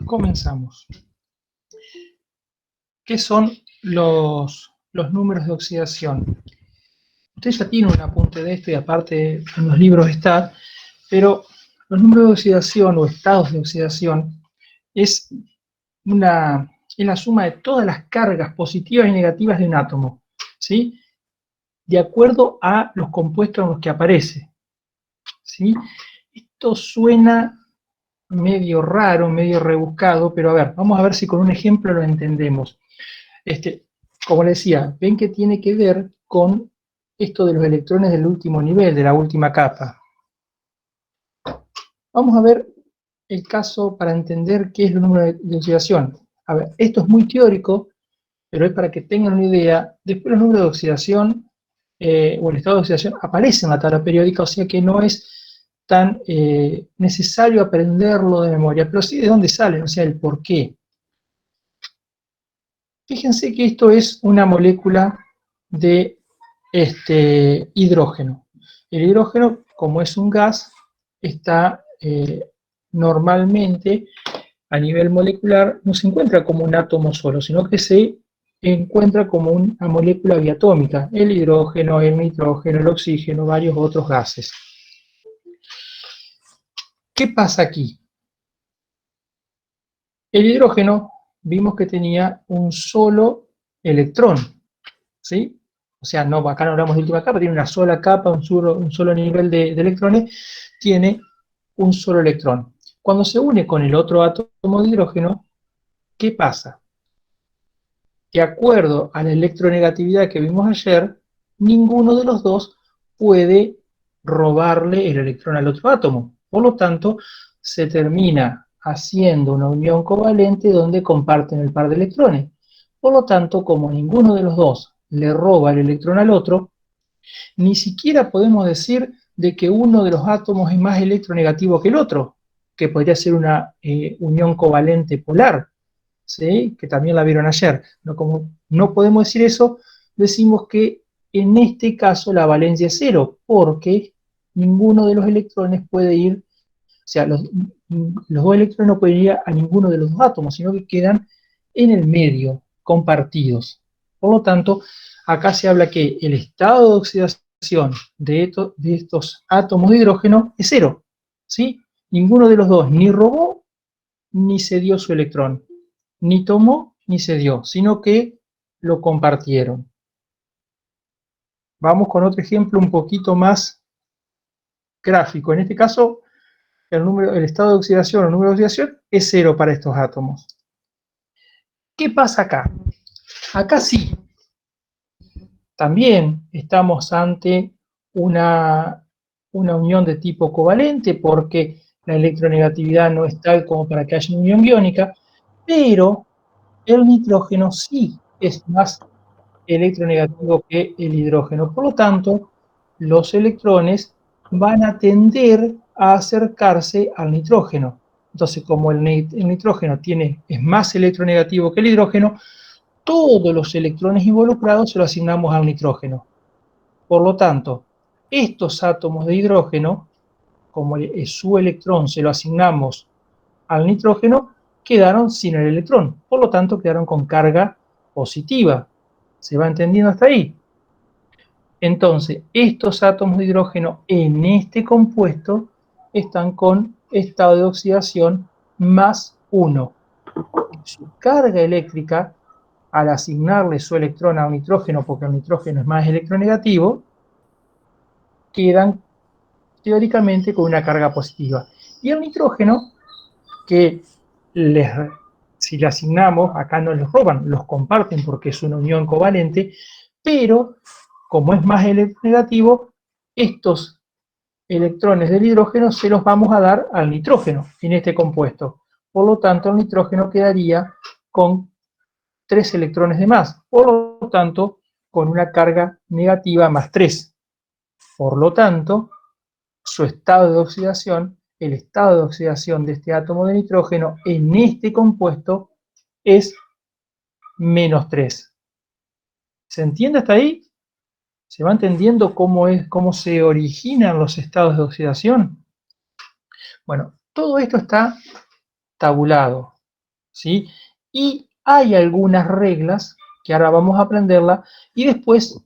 Comenzamos. ¿Qué son los números de oxidación? Usted ya tiene un apunte de esto y aparte en los libros está, pero los números de oxidación o estados de oxidación es la suma de todas las cargas positivas y negativas de un átomo, ¿sí? De acuerdo a los compuestos en los que aparece, ¿sí? Esto suena medio raro, medio rebuscado, pero a ver, vamos a ver si con un ejemplo lo entendemos. Como les decía, ven que tiene que ver con esto de los electrones del último nivel, de la última capa. Vamos a ver el caso para entender qué es el número de oxidación. A ver, esto es muy teórico, pero es para que tengan una idea. Después los números de oxidación o el estado de oxidación aparece en la tabla periódica, o sea que no es tan necesario aprenderlo de memoria, pero sí de dónde salen, o sea, el por qué. Fíjense que esto es una molécula de hidrógeno. El hidrógeno, como es un gas, está normalmente a nivel molecular, no se encuentra como un átomo solo, sino que se encuentra como una molécula biatómica, el hidrógeno, el nitrógeno, el oxígeno, varios otros gases. ¿Qué pasa aquí? El hidrógeno vimos que tenía un solo electrón, ¿sí? O sea, no, acá no hablamos de última capa, tiene una sola capa, un solo nivel de electrones, tiene un solo electrón. Cuando se une con el otro átomo de hidrógeno, ¿qué pasa? De acuerdo a la electronegatividad que vimos ayer, ninguno de los dos puede robarle el electrón al otro átomo. Por lo tanto, se termina haciendo una unión covalente donde comparten el par de electrones. Por lo tanto, como ninguno de los dos le roba el electrón al otro, ni siquiera podemos decir de que uno de los átomos es más electronegativo que el otro, que podría ser una unión covalente polar, ¿sí? Que también la vieron ayer. No, como no podemos decir eso, decimos que en este caso la valencia es cero, porque ninguno de los electrones puede ir, o sea, los dos electrones no pueden ir a ninguno de los dos átomos, sino que quedan en el medio, compartidos. Por lo tanto, acá se habla que el estado de oxidación de estos átomos de hidrógeno es cero, ¿sí? Ninguno de los dos ni robó ni se dio su electrón, ni tomó ni se dio, sino que lo compartieron. Vamos con otro ejemplo un poquito más gráfico. En este caso, el estado de oxidación o el número de oxidación es cero para estos átomos. ¿Qué pasa acá? Acá sí, también estamos ante una unión de tipo covalente porque la electronegatividad no es tal como para que haya una unión iónica, pero el nitrógeno sí es más electronegativo que el hidrógeno. Por lo tanto, los electrones van a tender a acercarse al nitrógeno. Entonces, como el nitrógeno es más electronegativo que el hidrógeno, todos los electrones involucrados se los asignamos al nitrógeno. Por lo tanto, estos átomos de hidrógeno, como su electrón se lo asignamos al nitrógeno, quedaron sin el electrón. Por lo tanto, quedaron con carga positiva. ¿Se va entendiendo hasta ahí? Entonces, estos átomos de hidrógeno en este compuesto están con estado de oxidación más 1. Su carga eléctrica, al asignarle su electrón a un nitrógeno, porque el nitrógeno es más electronegativo, quedan teóricamente con una carga positiva. Y el nitrógeno, que si le asignamos, acá no los roban, los comparten porque es una unión covalente, pero como es más electronegativo, estos electrones del hidrógeno se los vamos a dar al nitrógeno en este compuesto. Por lo tanto, el nitrógeno quedaría con 3 electrones de más. Por lo tanto, con una carga negativa más 3. Por lo tanto, su estado de oxidación, el estado de oxidación de este átomo de nitrógeno en este compuesto es menos 3. ¿Se entiende hasta ahí? ¿Se va entendiendo cómo se originan los estados de oxidación? Bueno, todo esto está tabulado. ¿sí? Y hay algunas reglas que ahora vamos a aprenderla y después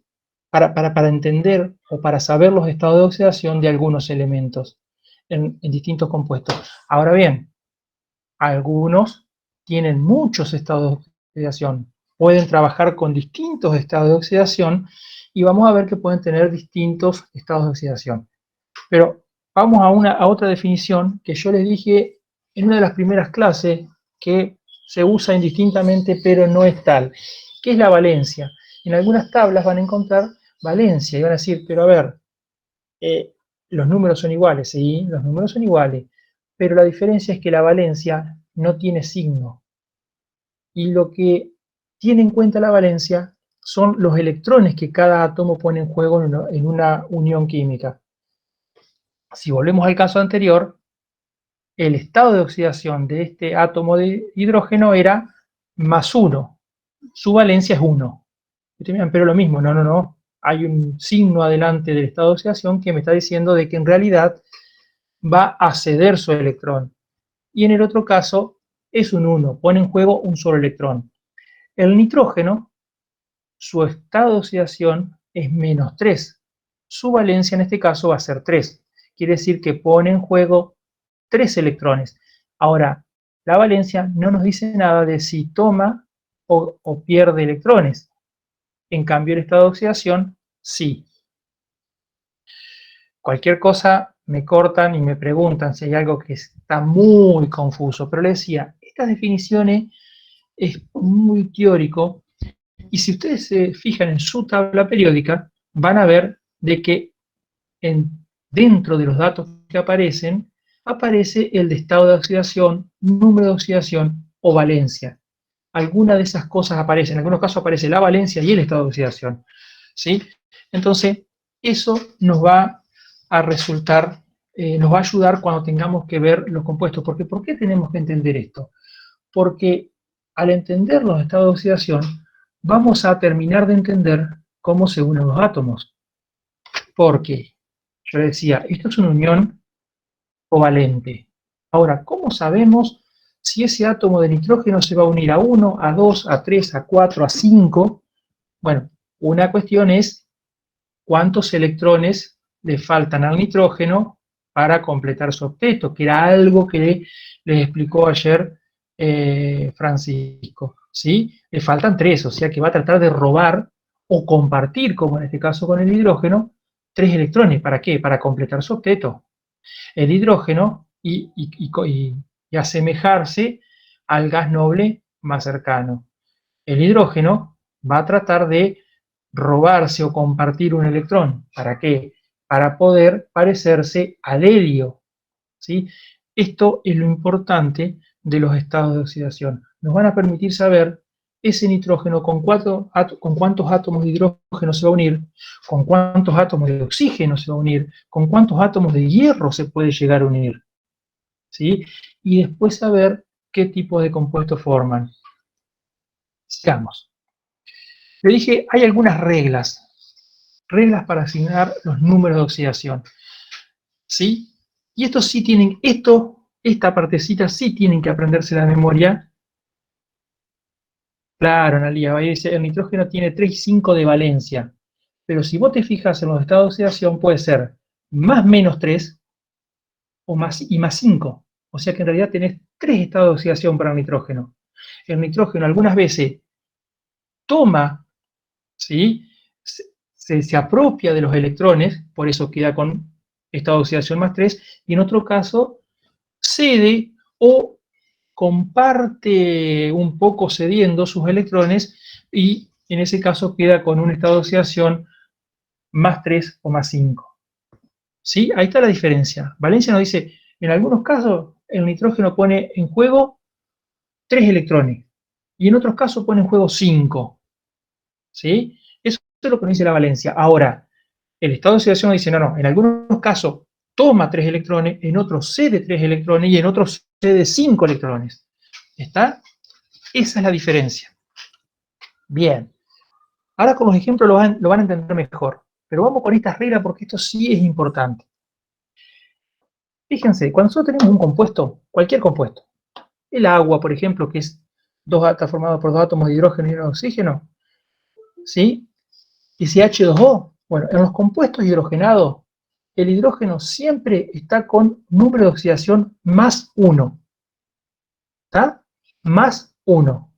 para entender o para saber los estados de oxidación de algunos elementos en distintos compuestos. Ahora bien, algunos tienen muchos estados de oxidación, pueden trabajar con distintos estados de oxidación y vamos a ver que pueden tener distintos estados de oxidación. Pero vamos a otra definición que yo les dije en una de las primeras clases que se usa indistintamente pero no es tal, que es la valencia. En algunas tablas van a encontrar valencia y van a decir, pero a ver, los números son iguales, sí, los números son iguales, pero la diferencia es que la valencia no tiene signo. Y lo que tiene en cuenta la valencia son los electrones que cada átomo pone en juego en una unión química. Si volvemos al caso anterior, el estado de oxidación de este átomo de hidrógeno era +1, su valencia es 1. Ustedes miran, pero lo mismo, no, hay un signo adelante del estado de oxidación que me está diciendo de que en realidad va a ceder su electrón. Y en el otro caso es un 1, pone en juego un solo electrón. El nitrógeno, su estado de oxidación es -3. Su valencia en este caso va a ser 3. Quiere decir que pone en juego 3 electrones. Ahora, la valencia no nos dice nada de si toma o pierde electrones. En cambio, el estado de oxidación, sí. Cualquier cosa me cortan y me preguntan si hay algo que está muy confuso. Pero les decía, estas definiciones es muy teórico y si ustedes se fijan en su tabla periódica, van a ver de que dentro de los datos que aparecen, aparece el de estado de oxidación, número de oxidación o valencia. Alguna de esas cosas aparecen, en algunos casos aparece la valencia y el estado de oxidación, ¿sí? Entonces, eso nos va a resultar, nos va a ayudar cuando tengamos que ver los compuestos. Porque, ¿por qué tenemos que entender esto? Porque al entender los estados de oxidación, vamos a terminar de entender cómo se unen los átomos. Porque, yo decía, esto es una unión covalente. Ahora, ¿cómo sabemos si ese átomo de nitrógeno se va a unir a 1, a 2, a 3, a 4, a 5? Bueno, una cuestión es cuántos electrones le faltan al nitrógeno para completar su octeto, que era algo que les explicó ayer Francisco, ¿sí? Le faltan 3, o sea que va a tratar de robar o compartir, como en este caso con el hidrógeno, 3 electrones. ¿Para qué? Para completar su octeto. El hidrógeno y asemejarse al gas noble más cercano. El hidrógeno va a tratar de robarse o compartir un electrón. ¿Para qué? Para poder parecerse al helio, ¿sí? Esto es lo importante de los estados de oxidación. Nos van a permitir saber ese nitrógeno con cuántos átomos de hidrógeno se va a unir, con cuántos átomos de oxígeno se va a unir, con cuántos átomos de hierro se puede llegar a unir, ¿sí? Y después saber qué tipo de compuestos forman. Sigamos. Le dije, hay algunas reglas para asignar los números de oxidación, ¿sí? Y estos sí tienen, esta partecita sí tienen que aprenderse la memoria. Claro, Analia, ahí dice, el nitrógeno tiene 3 y 5 de valencia, pero si vos te fijas en los estados de oxidación puede ser +-3 o +5, o sea que en realidad tenés 3 estados de oxidación para el nitrógeno. El nitrógeno algunas veces toma, ¿sí? Se apropia de los electrones, por eso queda con estado de oxidación +3, y en otro caso cede o comparte un poco cediendo sus electrones y en ese caso queda con un estado de oxidación +3 o +5. ¿Sí? Ahí está la diferencia. Valencia nos dice, en algunos casos el nitrógeno pone en juego 3 electrones y en otros casos pone en juego 5. ¿Sí? Eso es lo que nos dice la valencia. Ahora, el estado de oxidación dice, no, en algunos casos toma 3 electrones, en otros cede 3 electrones y en otros cede 5 electrones. ¿Está? Esa es la diferencia. Bien. Ahora con los ejemplos lo van a entender mejor. Pero vamos con estas reglas porque esto sí es importante. Fíjense, cuando nosotros tenemos un compuesto, cualquier compuesto, El agua, por ejemplo, que está formado por dos átomos de hidrógeno y uno de oxígeno, ¿sí? Y si H2O, bueno, en los compuestos hidrogenados, el hidrógeno siempre está con número de oxidación más 1, ¿está? Más 1.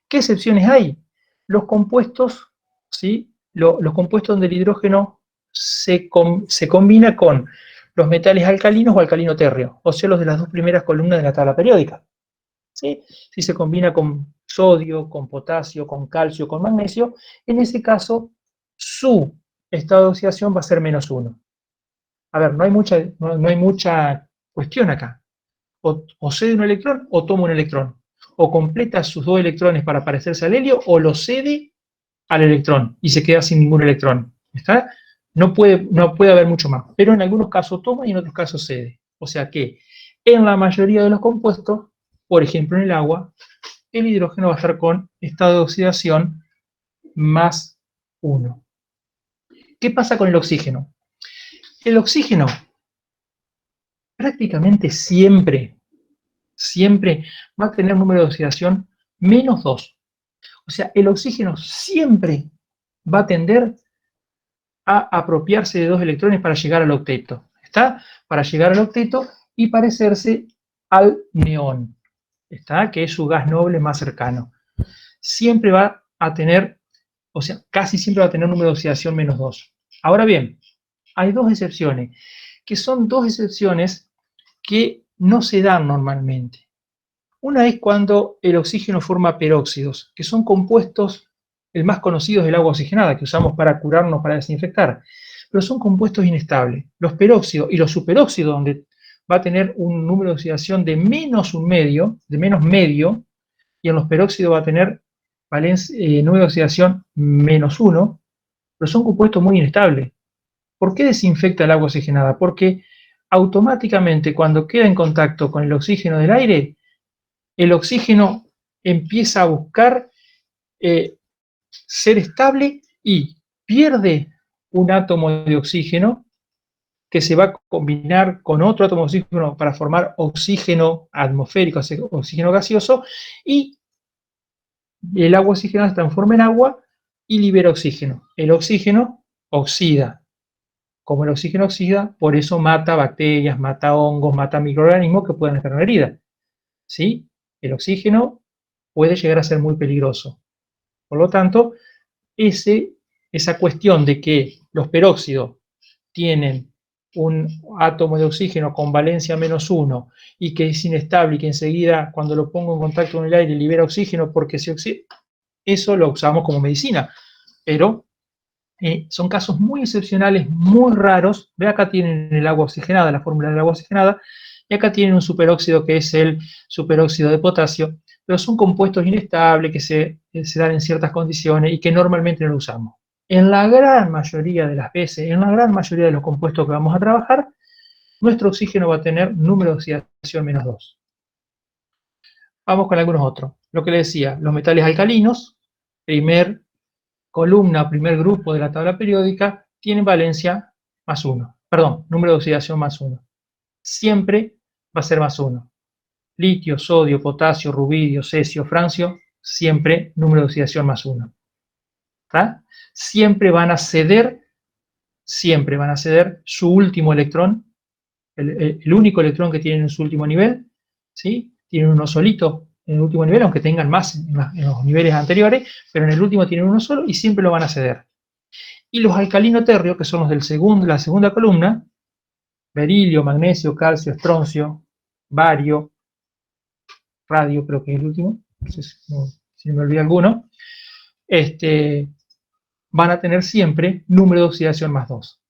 ¿Qué excepciones hay? Los compuestos, ¿sí? Los compuestos donde el hidrógeno se combina con los metales alcalinos o alcalino térreo, o sea, los de las dos primeras columnas de la tabla periódica. ¿Sí? Si se combina con sodio, con potasio, con calcio, con magnesio, en ese caso su estado de oxidación va a ser menos 1. A ver, no hay mucha cuestión acá. O cede un electrón o toma un electrón. O completa sus dos electrones para parecerse al helio o lo cede al electrón y se queda sin ningún electrón. ¿Está? No puede haber mucho más. Pero en algunos casos toma y en otros casos cede. O sea que en la mayoría de los compuestos, por ejemplo en el agua, el hidrógeno va a estar con estado de oxidación más 1. ¿Qué pasa con el oxígeno? El oxígeno prácticamente siempre va a tener número de oxidación menos 2. O sea, el oxígeno siempre va a tender a apropiarse de dos electrones para llegar al octeto. ¿Está? Para llegar al octeto y parecerse al neón. ¿Está? Que es su gas noble más cercano. Siempre va a tener, o sea, casi siempre va a tener número de oxidación menos 2. Ahora bien, hay dos excepciones, que son dos excepciones que no se dan normalmente. Una es cuando el oxígeno forma peróxidos, que son compuestos, el más conocido es el agua oxigenada, que usamos para curarnos, para desinfectar, pero son compuestos inestables. Los peróxidos y los superóxidos, donde va a tener un número de oxidación de menos un medio, de menos medio, y en los peróxidos va a tener número de oxidación menos 1, pero son compuestos muy inestables. ¿Por qué desinfecta el agua oxigenada? Porque automáticamente cuando queda en contacto con el oxígeno del aire, el oxígeno empieza a buscar ser estable y pierde un átomo de oxígeno que se va a combinar con otro átomo de oxígeno para formar oxígeno atmosférico, oxígeno gaseoso, y el agua oxigenada se transforma en agua y libera oxígeno. El oxígeno oxida. Como el oxígeno oxida, por eso mata bacterias, mata hongos, mata microorganismos que pueden estar en la herida. ¿Sí? El oxígeno puede llegar a ser muy peligroso. Por lo tanto, esa cuestión de que los peróxidos tienen un átomo de oxígeno con valencia menos 1 y que es inestable y que enseguida cuando lo pongo en contacto con el aire libera oxígeno porque se oxida, eso lo usamos como medicina, pero son casos muy excepcionales, muy raros. Ve, acá tienen el agua oxigenada, la fórmula del agua oxigenada, y acá tienen un superóxido que es el superóxido de potasio, pero son compuestos inestables que se dan en ciertas condiciones y que normalmente no lo usamos. En la gran mayoría de las veces, en la gran mayoría de los compuestos que vamos a trabajar, nuestro oxígeno va a tener número de oxidación menos 2. Vamos con algunos otros. Lo que les decía, los metales alcalinos, primer columna, primer grupo de la tabla periódica, tienen valencia más 1. Perdón, número de oxidación más 1. Siempre va a ser más 1. Litio, sodio, potasio, rubidio, cesio, francio, siempre número de oxidación más 1. ¿Está? Siempre van a ceder su último electrón, el único electrón que tienen en su último nivel, ¿sí? Tienen uno solito en el último nivel, aunque tengan más en los niveles anteriores, pero en el último tienen uno solo y siempre lo van a ceder. Y los alcalino térreos, que son los de la segunda columna, berilio, magnesio, calcio, estroncio, bario, radio, creo que es el último, no sé si me olvidé alguno, van a tener siempre número de oxidación más 2.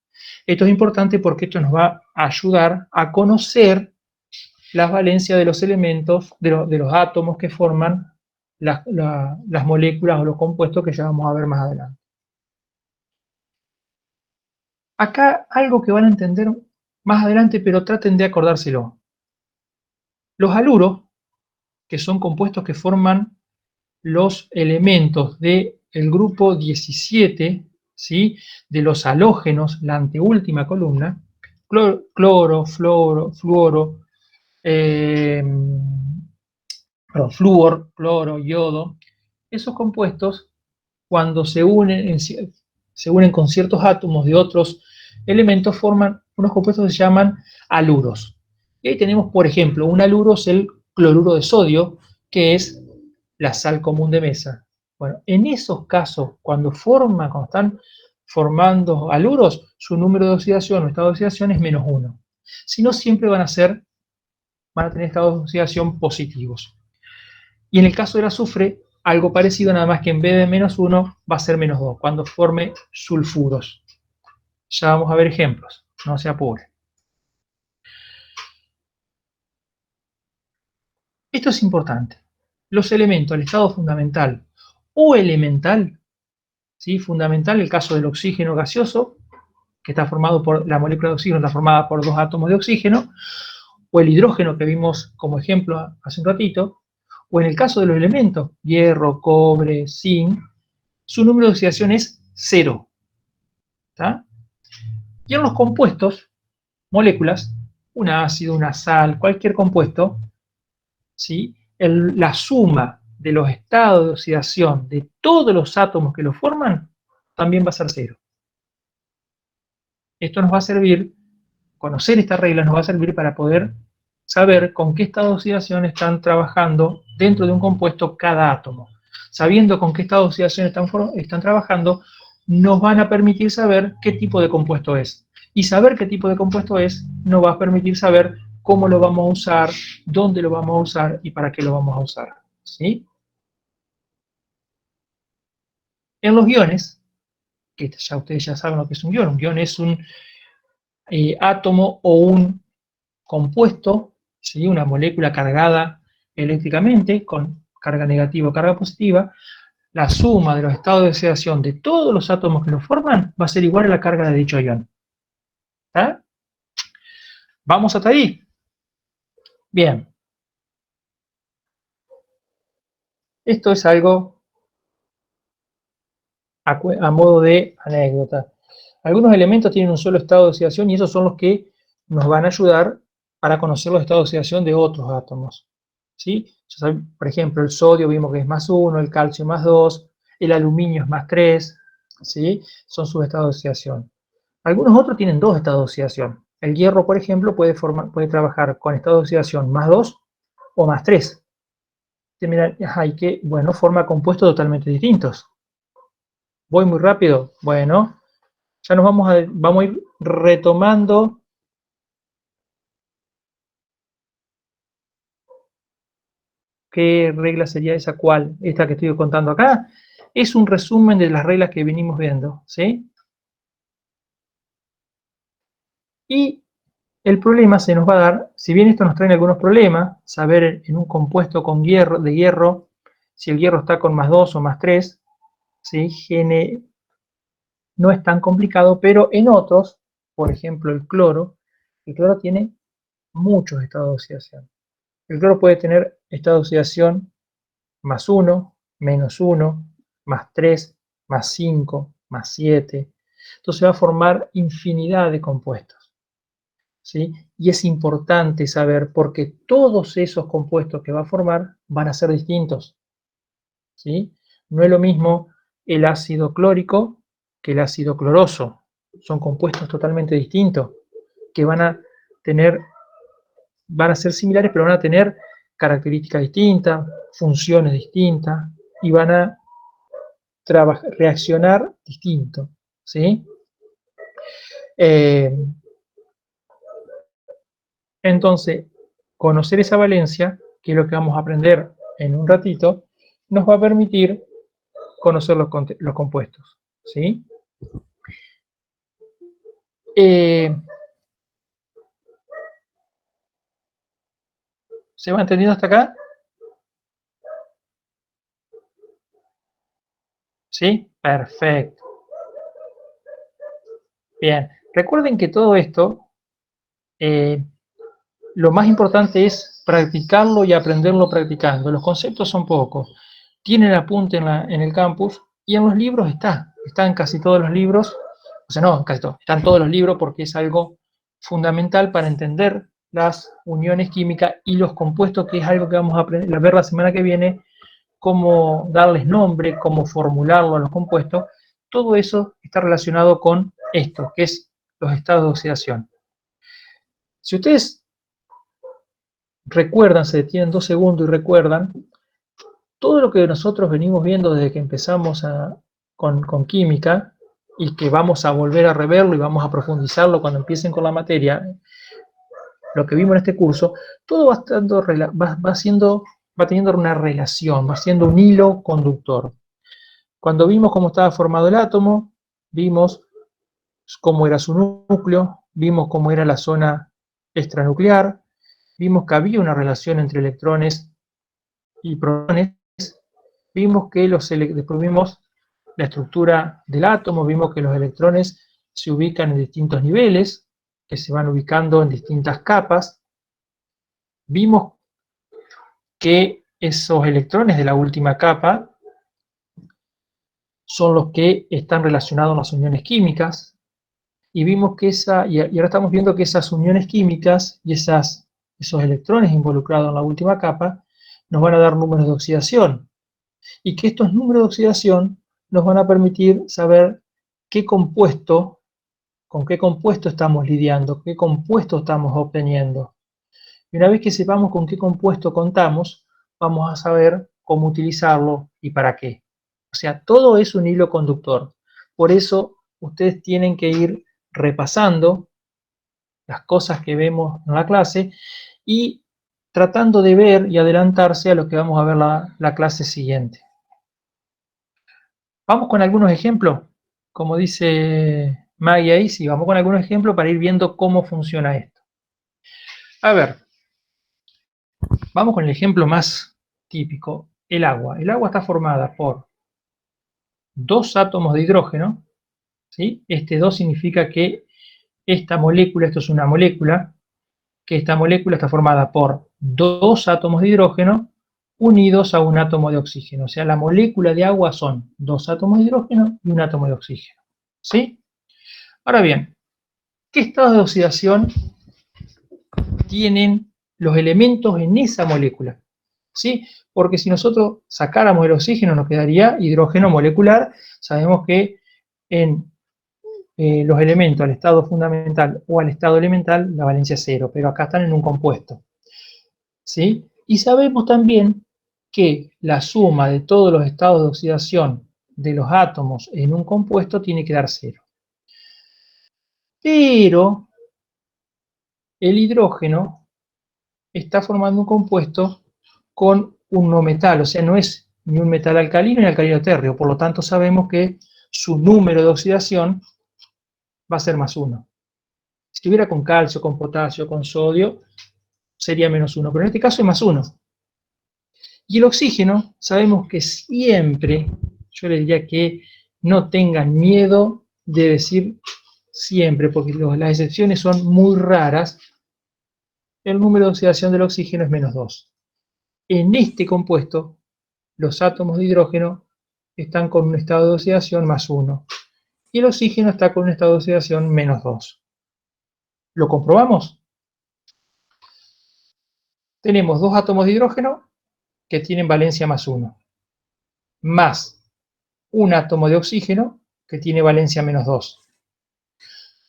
Esto es importante porque esto nos va a ayudar a conocer las valencias de los elementos, de los átomos que forman las moléculas o los compuestos que ya vamos a ver más adelante. Acá algo que van a entender más adelante, pero traten de acordárselo. Los haluros, que son compuestos que forman los elementos del grupo 17, ¿sí? De los halógenos, la anteúltima columna, cloro, fluoro, perdón, flúor, cloro, yodo, esos compuestos, cuando se unen, se unen con ciertos átomos de otros elementos, forman unos compuestos que se llaman haluros. Y ahí tenemos, por ejemplo, un haluro es el cloruro de sodio, que es la sal común de mesa. Bueno, en esos casos, cuando están formando haluros, su número de oxidación o estado de oxidación es -1. Si no, siempre van a tener estados de oxidación positivos. Y en el caso del azufre, algo parecido, nada más que en vez de -1 va a ser -2, cuando forme sulfuros. Ya vamos a ver ejemplos, no se apure. Esto es importante. Los elementos, el estado fundamental o elemental, ¿sí? Fundamental, el caso del oxígeno gaseoso, que está formado por, la molécula de oxígeno está formada por 2 átomos de oxígeno, o el hidrógeno que vimos como ejemplo hace un ratito, o en el caso de los elementos, hierro, cobre, zinc, su número de oxidación es 0. ¿Está? Y en los compuestos, moléculas, un ácido, una sal, cualquier compuesto, ¿sí? La suma de los estados de oxidación de todos los átomos que lo forman también va a ser 0. Esto nos va a servir, conocer esta regla nos va a servir para poder saber con qué estado de oxidación están trabajando dentro de un compuesto cada átomo. Sabiendo con qué estado de oxidación están trabajando, nos van a permitir saber qué tipo de compuesto es. Y saber qué tipo de compuesto es nos va a permitir saber cómo lo vamos a usar, dónde lo vamos a usar y para qué lo vamos a usar. ¿Sí? En los iones, que ya ustedes ya saben lo que es un ion es un átomo o un compuesto, ¿sí? Una molécula cargada eléctricamente con carga negativa o carga positiva. La suma de los estados de oxidación de todos los átomos que lo forman va a ser igual a la carga de dicho ion. ¿Está? ¿Vamos hasta ahí? Bien. Esto es algo a modo de anécdota. Algunos elementos tienen un solo estado de oxidación y esos son los que nos van a ayudar para conocer los estados de oxidación de otros átomos. ¿Sí? Por ejemplo, el sodio vimos que es +1, el calcio +2, el aluminio es +3, ¿sí? Son sus estados de oxidación. Algunos otros tienen 2 estados de oxidación. El hierro, por ejemplo, puede trabajar con estado de oxidación +2 o +3. Y que, bueno, forma compuestos totalmente distintos. Voy muy rápido. Bueno, ya vamos a ir retomando. ¿Qué regla sería esa? ¿Cuál? Esta que estoy contando acá. Es un resumen de las reglas que venimos viendo, ¿sí? Y el problema se nos va a dar, si bien esto nos trae algunos problemas, saber en un compuesto con hierro, de hierro, si el hierro está con +2 o +3, ¿sí? No es tan complicado, pero en otros, por ejemplo el cloro tiene muchos estados de oxidación. El cloro puede tener estado de oxidación +1, -1, +3, +5, +7. Entonces va a formar infinidad de compuestos, ¿sí? Y es importante saber porque todos esos compuestos que va a formar van a ser distintos, ¿sí? No es lo mismo el ácido clórico que el ácido cloroso. Son compuestos totalmente distintos que van a ser similares, pero van a tener características distintas, funciones distintas y van a reaccionar distinto, ¿sí? Entonces, conocer esa valencia, que es lo que vamos a aprender en un ratito, nos va a permitir conocer los compuestos, ¿sí? ¿Se va entendiendo hasta acá? ¿Sí? Perfecto. Bien, recuerden que todo esto, lo más importante es practicarlo y aprenderlo practicando. Los conceptos son pocos. Tienen apunte en el campus y en los libros están casi todos los libros, o sea, no, casi todos, están todos los libros porque es algo fundamental para entender las uniones químicas y los compuestos, que es algo que vamos a ver la semana que viene, cómo darles nombre, cómo formularlo a los compuestos. Todo eso está relacionado con esto, que es los estados de oxidación. Si ustedes recuerdan, se detienen 2 segundos y recuerdan, todo lo que nosotros venimos viendo desde que empezamos con química, y que vamos a volver a reverlo y vamos a profundizarlo cuando empiecen con la materia, lo que vimos en este curso, todo va teniendo una relación, va siendo un hilo conductor. Cuando vimos cómo estaba formado el átomo, vimos cómo era su núcleo, vimos cómo era la zona extranuclear, vimos que había una relación entre electrones y protones, vimos que después vimos la estructura del átomo, vimos que los electrones se ubican en distintos niveles, que se van ubicando en distintas capas, vimos que esos electrones de la última capa son los que están relacionados a las uniones químicas, y vimos que y ahora estamos viendo que esas uniones químicas y esos electrones involucrados en la última capa nos van a dar números de oxidación, y que estos números de oxidación nos van a permitir saber con qué compuesto estamos lidiando, qué compuesto estamos obteniendo. Y una vez que sepamos con qué compuesto contamos, vamos a saber cómo utilizarlo y para qué. O sea, todo es un hilo conductor. Por eso ustedes tienen que ir repasando las cosas que vemos en la clase y tratando de ver y adelantarse a lo que vamos a ver la clase siguiente. Vamos con algunos ejemplos, como dice Maggie ahí, sí, vamos con algunos ejemplos para ir viendo cómo funciona esto. A ver, vamos con el ejemplo más típico, el agua. El agua está formada por 2 átomos de hidrógeno, ¿sí? Este 2 significa que esta molécula, esto es una molécula, que esta molécula está formada por 2 átomos de hidrógeno unidos a un átomo de oxígeno. O sea, la molécula de agua son 2 átomos de hidrógeno y un átomo de oxígeno, ¿sí? Ahora bien, ¿qué estados de oxidación tienen los elementos en esa molécula? ¿Sí? Porque si nosotros sacáramos el oxígeno nos quedaría hidrógeno molecular. Sabemos que en los elementos al estado fundamental o al estado elemental la valencia es 0, pero acá están en un compuesto, ¿sí? Y sabemos también que la suma de todos los estados de oxidación de los átomos en un compuesto tiene que dar 0. Pero el hidrógeno está formando un compuesto con un no metal, o sea, no es ni un metal alcalino ni alcalino térreo, por lo tanto sabemos que su número de oxidación va a ser +1. Si estuviera con calcio, con potasio, con sodio, sería -1, pero en este caso es +1. Y el oxígeno, sabemos que siempre, yo les diría que no tengan miedo de decir siempre, porque las excepciones son muy raras, el número de oxidación del oxígeno es -2. En este compuesto, los átomos de hidrógeno están con un estado de oxidación +1 y el oxígeno está con un estado de oxidación -2. ¿Lo comprobamos? Tenemos 2 átomos de hidrógeno que tienen valencia +1, más un átomo de oxígeno que tiene valencia -2.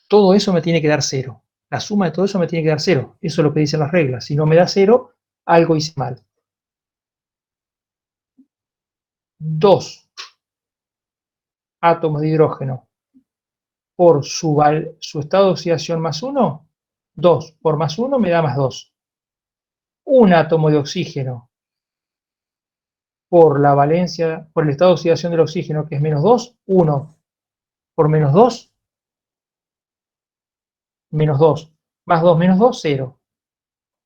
Todo eso me tiene que dar 0. La suma de todo eso me tiene que dar 0. Eso es lo que dicen las reglas. Si no me da 0, algo hice mal. 2 átomos de hidrógeno por su estado de oxidación +1, 2 por +1 me da +2. Un átomo de oxígeno por la valencia, por el estado de oxidación del oxígeno, que es -2, 1 por -2, -2, +2 -2, 0.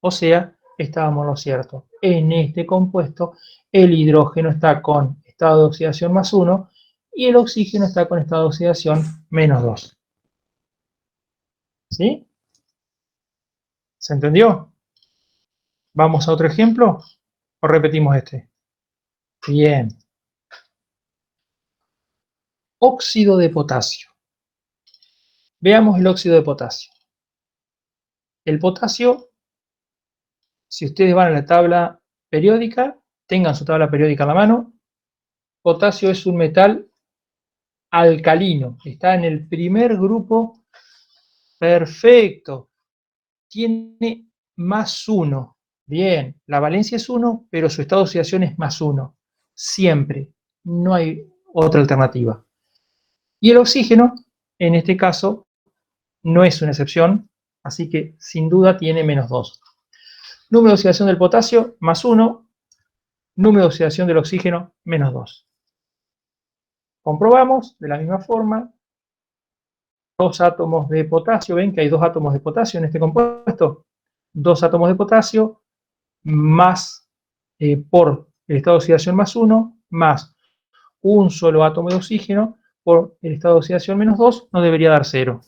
O sea, estábamos en lo cierto. En este compuesto, el hidrógeno está con estado de oxidación +1 y el oxígeno está con estado de oxidación -2. ¿Sí? ¿Se entendió? ¿Vamos a otro ejemplo o repetimos este? Bien. Óxido de potasio. Veamos el óxido de potasio. El potasio Si ustedes van a la tabla periódica, tengan su tabla periódica a la mano, potasio es un metal alcalino, está en el primer grupo, perfecto, tiene más 1, bien, la valencia es 1, pero su estado de oxidación es más 1, siempre, no hay otra alternativa. Y el oxígeno, en este caso, no es una excepción, así que sin duda tiene menos 2. Número de oxidación del potasio, más 1, número de oxidación del oxígeno, menos 2. Comprobamos de la misma forma, 2 átomos de potasio, ven que hay 2 átomos de potasio en este compuesto, 2 átomos de potasio, más por el estado de oxidación más 1, más un solo átomo de oxígeno por el estado de oxidación menos 2, nos debería dar 0.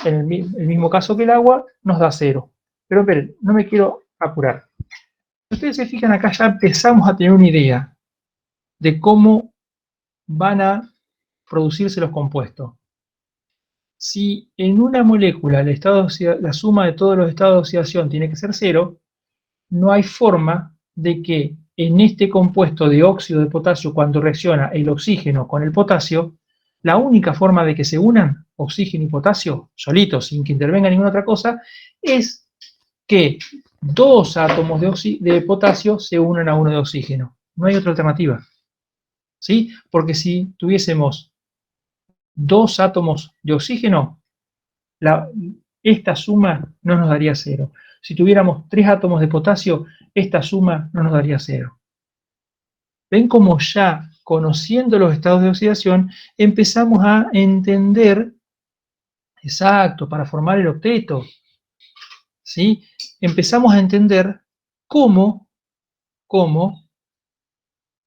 En el mismo caso que el agua, nos da 0. Pero esperen, no me quiero apurar. Si ustedes se fijan acá, ya empezamos a tener una idea de cómo van a producirse los compuestos. Si en una molécula la suma de todos los estados de oxidación tiene que ser 0, no hay forma de que en este compuesto de óxido de potasio, cuando reacciona el oxígeno con el potasio, la única forma de que se unan oxígeno y potasio solitos, sin que intervenga ninguna otra cosa, es que 2 átomos de potasio se unan a uno de oxígeno. No hay otra alternativa. ¿Sí? Porque si tuviésemos 2 átomos de oxígeno, esta suma no nos daría 0. Si tuviéramos 3 átomos de potasio, esta suma no nos daría 0. Ven cómo ya conociendo los estados de oxidación empezamos a entender, exacto, para formar el octeto, ¿sí? Empezamos a entender cómo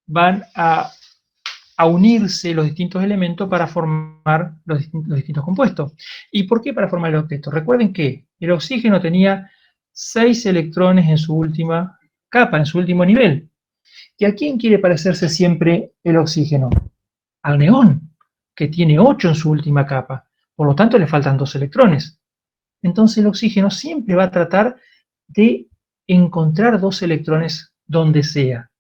van a unirse los distintos elementos para formar los distintos compuestos. ¿Y por qué para formar el octeto? Recuerden que el oxígeno tenía 6 electrones en su última capa, en su último nivel. ¿Y a quién quiere parecerse siempre el oxígeno? Al neón, que tiene 8 en su última capa. Por lo tanto, le faltan 2 electrones. Entonces el oxígeno siempre va a tratar de encontrar 2 electrones donde sea.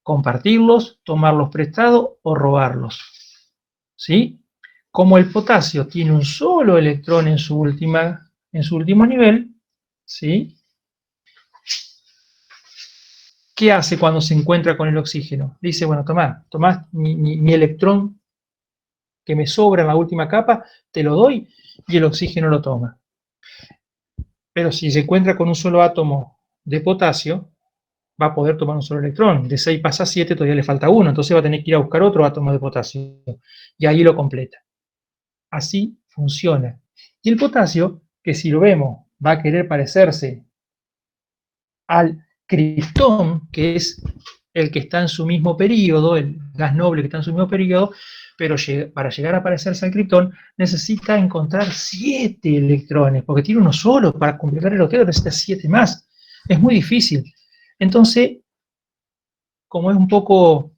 Compartirlos, tomarlos prestados o robarlos. ¿Sí? Como el potasio tiene un solo electrón en su último nivel, ¿sí? ¿Qué hace cuando se encuentra con el oxígeno? Dice, bueno, tomá mi electrón que me sobra en la última capa, te lo doy, y el oxígeno lo toma. Pero si se encuentra con un solo átomo de potasio, va a poder tomar un solo electrón. De 6 pasa a 7, todavía le falta 1, entonces va a tener que ir a buscar otro átomo de potasio, y ahí lo completa. Así funciona. Y el potasio, que si lo vemos, va a querer parecerse al criptón, que es el que está en su mismo periodo, el gas noble que está en su mismo periodo, pero para llegar a parecerse al criptón necesita encontrar 7 electrones, porque tiene uno solo, para completar el octeto necesita 7 más. Es muy difícil. Entonces, como es un poco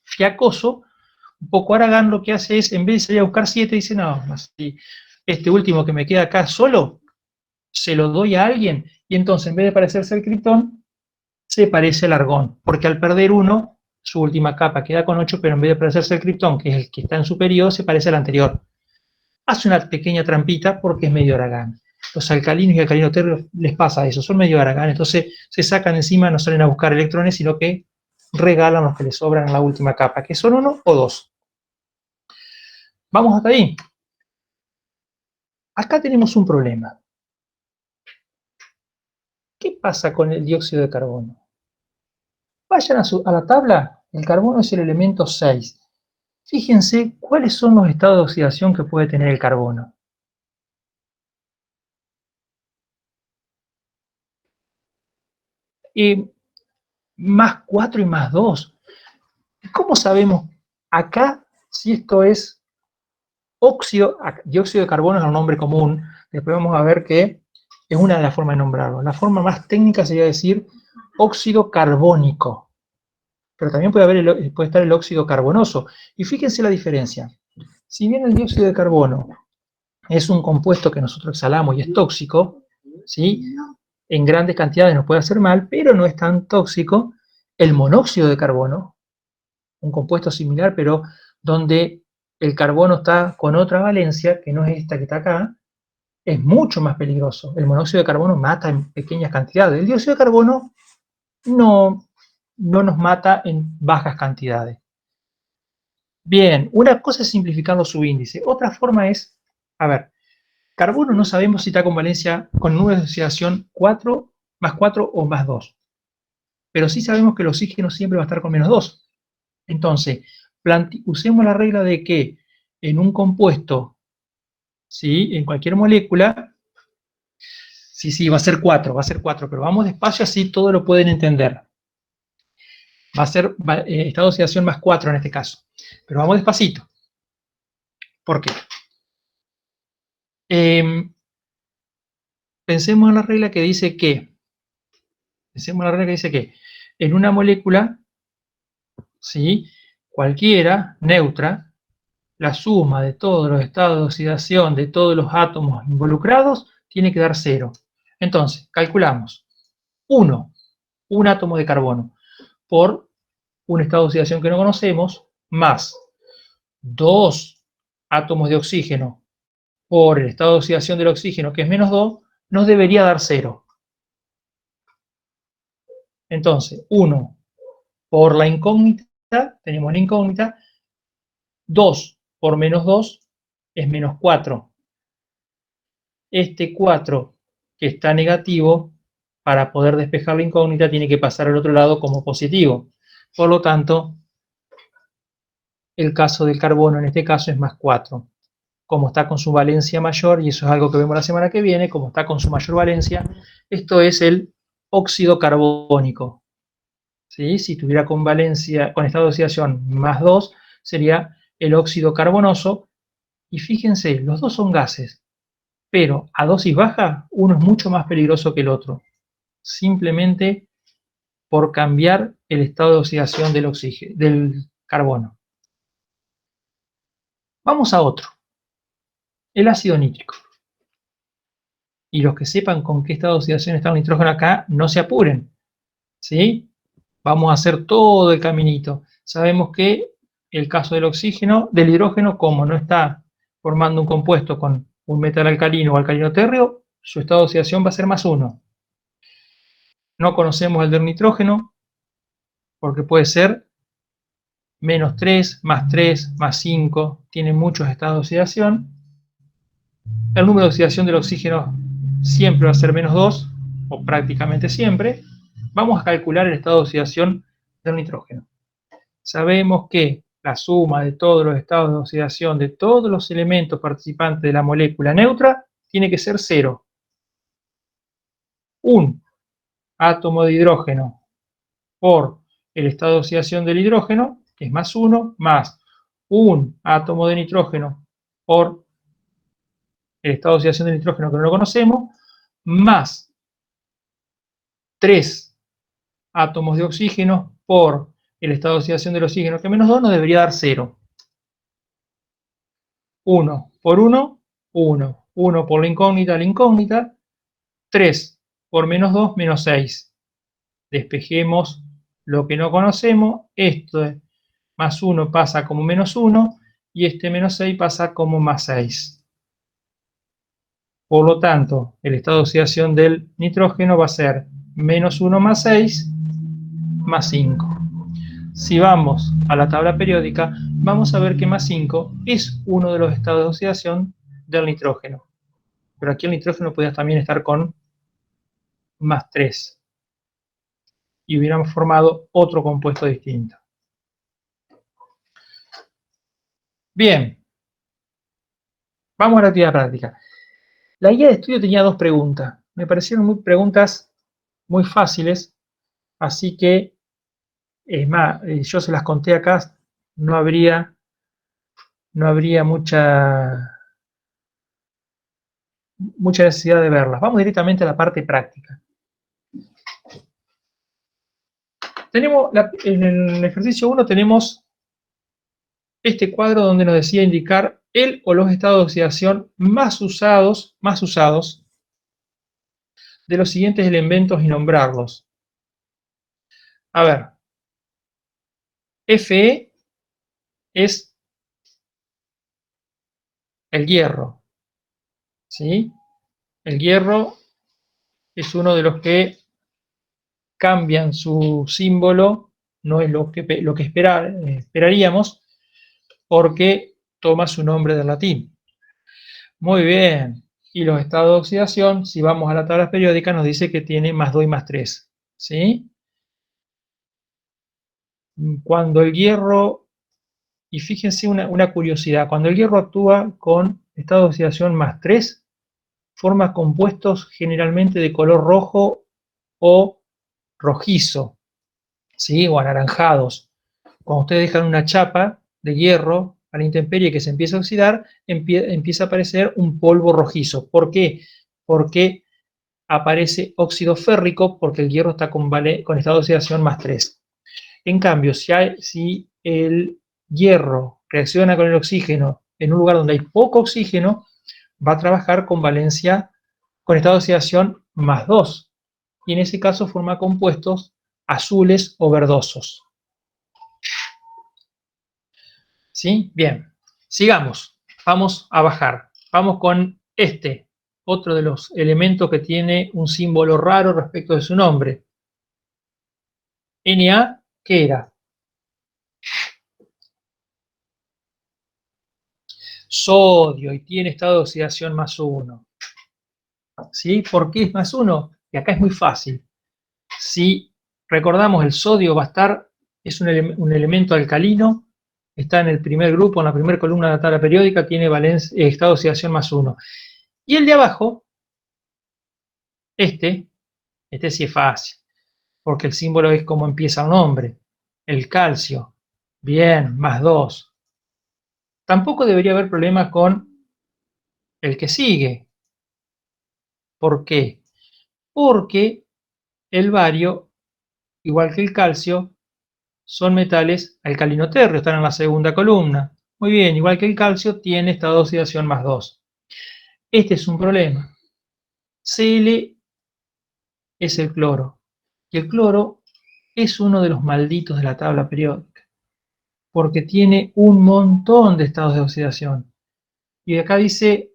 fiacoso, un poco haragán, lo que hace es, en vez de salir a buscar 7, dice, no, este último que me queda acá solo, se lo doy a alguien, y entonces en vez de parecerse al criptón, se parece al argón, porque al perder 1, su última capa queda con 8, pero en vez de parecerse al criptón, que es el que está en su periodo, se parece al anterior. Hace una pequeña trampita porque es medio haragán. Los alcalinos y alcalinos térreos les pasa eso, son medio haragán, entonces se sacan encima, no salen a buscar electrones, sino que regalan los que les sobran en la última capa, que son 1 o 2. ¿Vamos hasta ahí? Acá tenemos un problema. ¿Qué pasa con el dióxido de carbono? Vayan a la tabla, el carbono es el elemento 6. Fíjense cuáles son los estados de oxidación que puede tener el carbono. Más 4 y más 2. ¿Cómo sabemos acá si esto es dióxido de carbono? Es un nombre común. Después vamos a ver que es una de las formas de nombrarlo. La forma más técnica sería decir óxido carbónico. Pero también puede estar el óxido carbonoso. Y fíjense la diferencia. Si bien el dióxido de carbono es un compuesto que nosotros exhalamos y es tóxico, ¿sí? En grandes cantidades nos puede hacer mal, pero no es tan tóxico. El monóxido de carbono, un compuesto similar, pero donde el carbono está con otra valencia, que no es esta que está acá, es mucho más peligroso. El monóxido de carbono mata en pequeñas cantidades. El dióxido de carbono no nos mata en bajas cantidades. Bien, una cosa es simplificando su índice. Otra forma es, a ver, carbono no sabemos si está con valencia, con nube de oxidación 4, más 4 o más 2. Pero sí sabemos que el oxígeno siempre va a estar con menos 2. Entonces, usemos la regla de que en un compuesto, ¿sí? En cualquier molécula, sí, va a ser 4, pero vamos despacio así todo lo pueden entender. Va a ser estado de oxidación más 4 en este caso. Pero vamos despacito. ¿Por qué? Pensemos en la regla que dice que, en una molécula, ¿sí? Cualquiera, neutra, la suma de todos los estados de oxidación de todos los átomos involucrados tiene que dar 0. Entonces, calculamos 1, un átomo de carbono, por un estado de oxidación que no conocemos, más 2 átomos de oxígeno por el estado de oxidación del oxígeno, que es menos 2, nos debería dar 0. Entonces, 1 por la incógnita, tenemos la incógnita, 2 por menos 2 es menos 4. Este 4 que está negativo, para poder despejar la incógnita, tiene que pasar al otro lado como positivo. Por lo tanto, el caso del carbono en este caso es más 4. Como está con su valencia mayor, y eso es algo que vemos la semana que viene, como está con su mayor valencia, esto es el óxido carbónico. ¿Sí? Si estuviera con valencia, con estado de oxidación más 2, sería el óxido carbonoso. Y fíjense, los dos son gases, pero a dosis baja, uno es mucho más peligroso que el otro. Simplemente por cambiar el estado de oxidación del carbono. Vamos a otro, el ácido nítrico. Y los que sepan con qué estado de oxidación está el nitrógeno acá, no se apuren, ¿sí? Vamos a hacer todo el caminito. Sabemos que el caso del oxígeno, del hidrógeno, como no está formando un compuesto con un metal alcalino o alcalino térreo, su estado de oxidación va a ser más 1. No conocemos el del nitrógeno, porque puede ser menos 3, más 5, tiene muchos estados de oxidación. El número de oxidación del oxígeno siempre va a ser menos 2, o prácticamente siempre. Vamos a calcular el estado de oxidación del nitrógeno. Sabemos que la suma de todos los estados de oxidación de todos los elementos participantes de la molécula neutra tiene que ser 0. Un átomo de hidrógeno por el estado de oxidación del hidrógeno, que es más 1, más un átomo de nitrógeno por el estado de oxidación del nitrógeno que no lo conocemos, más 3 átomos de oxígeno por el estado de oxidación del oxígeno, que menos 2 nos debería dar 0. 1 por 1, 1. 1 por la incógnita, 3 por menos 2, menos 6. Despejemos lo que no conocemos. Esto es más 1 pasa como menos 1 y este menos 6 pasa como más 6. Por lo tanto, el estado de oxidación del nitrógeno va a ser menos 1 más 6 más 5. Si vamos a la tabla periódica, vamos a ver que más 5 es uno de los estados de oxidación del nitrógeno. Pero aquí el nitrógeno podría también estar con más 3. Y hubiéramos formado otro compuesto distinto. Bien. Vamos a la actividad práctica. La guía de estudio tenía 2 preguntas. Me parecieron preguntas muy fáciles, así que, es más, yo se las conté acá, no habría mucha necesidad de verlas. Vamos directamente a la parte práctica. En el ejercicio 1 tenemos este cuadro donde nos decía indicar el o los estados de oxidación más usados de los siguientes elementos y nombrarlos. A ver, Fe es el hierro, ¿sí? El hierro es uno de los que cambian su símbolo, no es lo que esperaríamos, porque toma su nombre del latín. Muy bien. Y los estados de oxidación, si vamos a la tabla periódica, nos dice que tiene más 2 y más 3. ¿Sí? Cuando el hierro, y fíjense una curiosidad, cuando el hierro actúa con estado de oxidación más 3, forma compuestos generalmente de color rojo o rojizo, ¿sí? O anaranjados. Cuando ustedes dejan una chapa de hierro a la intemperie que se empieza a oxidar, empieza a aparecer un polvo rojizo. ¿Por qué? Porque aparece óxido férrico, porque el hierro está con estado de oxidación más 3. En cambio, si el hierro reacciona con el oxígeno en un lugar donde hay poco oxígeno, va a trabajar con valencia, con estado de oxidación más 2. Y en ese caso forma compuestos azules o verdosos. ¿Sí? Bien. Sigamos. Vamos a bajar. Vamos con otro de los elementos que tiene un símbolo raro respecto de su nombre. Na, ¿qué era? Sodio, y tiene estado de oxidación más 1. ¿Sí? ¿Por qué es más 1? Y acá es muy fácil. Si recordamos, el sodio va a estar, es un elemento alcalino, está en el primer grupo, en la primera columna de la tabla periódica, tiene estado de oxidación más 1. Y el de abajo, este sí es fácil, porque el símbolo es como empieza un nombre, el calcio. Bien, más 2. Tampoco debería haber problema con el que sigue. ¿Por qué? Porque el bario, igual que el calcio, son metales alcalino-térreos, están en la segunda columna. Muy bien, igual que el calcio, tiene estado de oxidación más 2. Este es un problema. Cl es el cloro. Y el cloro es uno de los malditos de la tabla periódica, porque tiene un montón de estados de oxidación. Y acá dice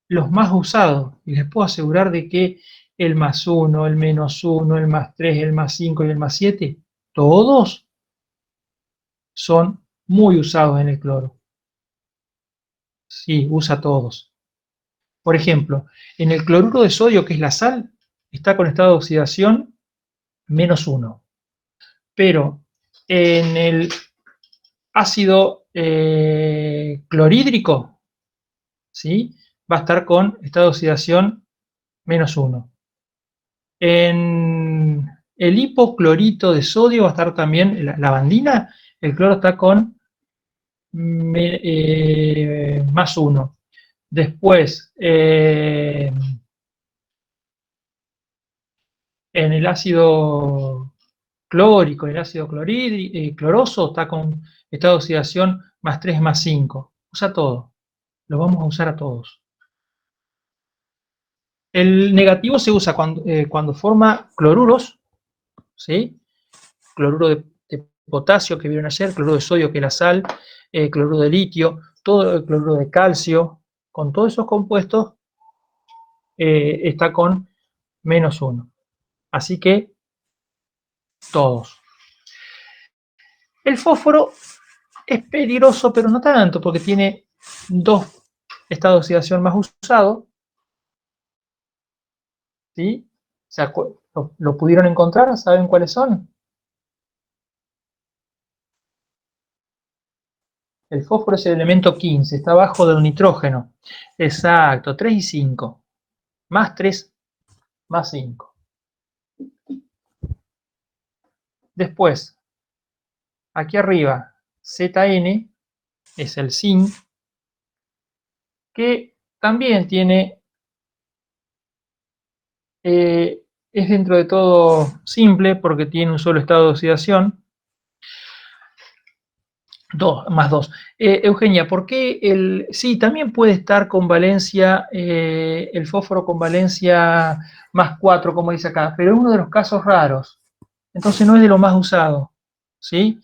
los más usados. Y les puedo asegurar de que el más 1, el menos 1, el más 3, el más 5 y el más 7, todos son muy usados en el cloro. Sí, usa todos. Por ejemplo, en el cloruro de sodio, que es la sal, está con estado de oxidación menos 1. Pero en el ácido clorhídrico, ¿sí? Va a estar con estado de oxidación menos 1. En el hipoclorito de sodio va a estar también, la lavandina, el cloro está con más 1. Después, en el ácido clórico, el ácido cloroso está con estado de oxidación más 3 más 5. Usa todo. Lo vamos a usar a todos. El negativo se usa cuando forma cloruros, ¿sí? Cloruro de potasio que vieron ayer, cloruro de sodio que es la sal, cloruro de litio, todo el cloruro de calcio, con todos esos compuestos está con menos 1. Así que todos. El fósforo es peligroso, pero no tanto, porque tiene 2 estados de oxidación más usados. ¿Sí? ¿Lo pudieron encontrar? ¿Saben cuáles son? El fósforo es el elemento 15, está abajo del nitrógeno. Exacto, 3 y 5. Más 3, más 5. Después, aquí arriba, Zn es el zinc, que también tiene, es dentro de todo simple porque tiene un solo estado de oxidación. 2, más 2. Eugenia, ¿por qué el...? Sí, también puede estar con valencia, el fósforo con valencia más 4, como dice acá, pero es uno de los casos raros. Entonces no es de lo más usado. ¿Sí?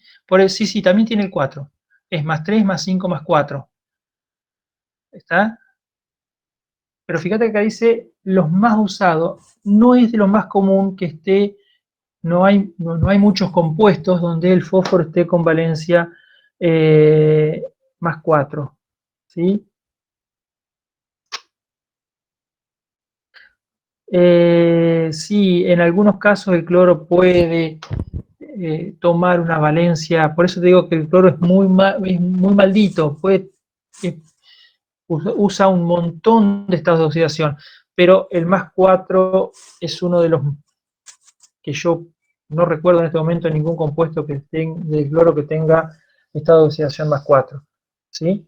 Sí, sí, también tiene el 4. Es más 3, más 5, más 4. ¿Está? Pero fíjate que acá dice los más usados. No es de lo más común que esté, no hay muchos compuestos donde el fósforo esté con valencia más 4. ¿Sí? Sí, en algunos casos el cloro puede tomar una valencia, por eso te digo que el cloro es muy maldito, eh, usa un montón de estados de oxidación, pero el más 4 es uno de los que yo no recuerdo en este momento ningún compuesto de cloro que tenga estado de oxidación más 4. ¿Sí?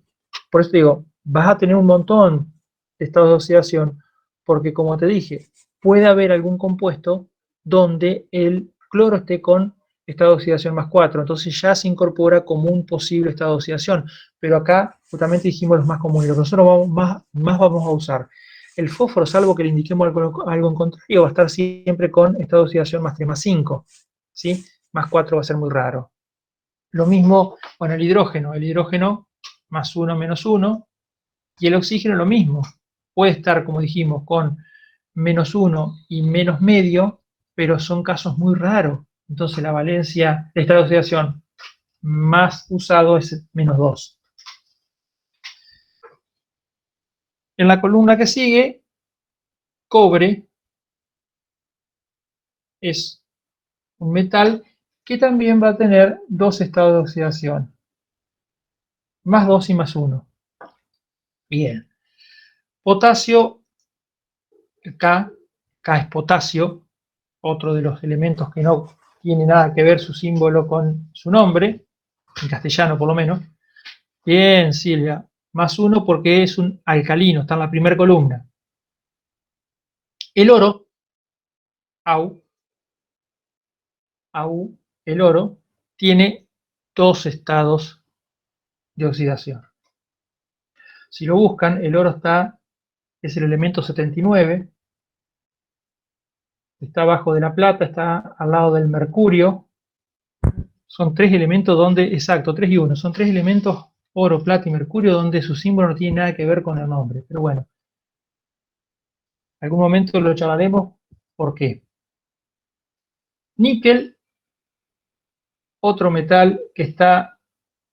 Por eso te digo, vas a tener un montón de estados de oxidación, porque como te dije, puede haber algún compuesto donde el cloro esté con estado de oxidación más 4, entonces ya se incorpora como un posible estado de oxidación, pero acá justamente dijimos los más comunes, lo que nosotros más vamos a usar. El fósforo, salvo que le indiquemos algo en contrario, va a estar siempre con estado de oxidación más 3 más 5, ¿sí? Más 4 va a ser muy raro. Lo mismo con el hidrógeno más 1 menos 1, y el oxígeno lo mismo. Puede estar, como dijimos, con menos 1 y menos medio, pero son casos muy raros. Entonces la valencia de estado de oxidación más usado es menos 2. En la columna que sigue, cobre es un metal que también va a tener dos estados de oxidación, más 2 y más 1. Bien. Potasio, K es potasio, otro de los elementos que no tiene nada que ver su símbolo con su nombre, en castellano por lo menos. Bien, Silvia, más 1 porque es un alcalino, está en la primera columna. El oro, Au, el oro, tiene dos estados de oxidación. Si lo buscan, el oro es el elemento 79, está abajo de la plata, está al lado del mercurio. Son tres elementos donde, exacto, 3 y 1, son tres elementos, oro, plata y mercurio, donde su símbolo no tiene nada que ver con el nombre. Pero bueno, en algún momento lo charlaremos. ¿Por qué? Níquel, otro metal que está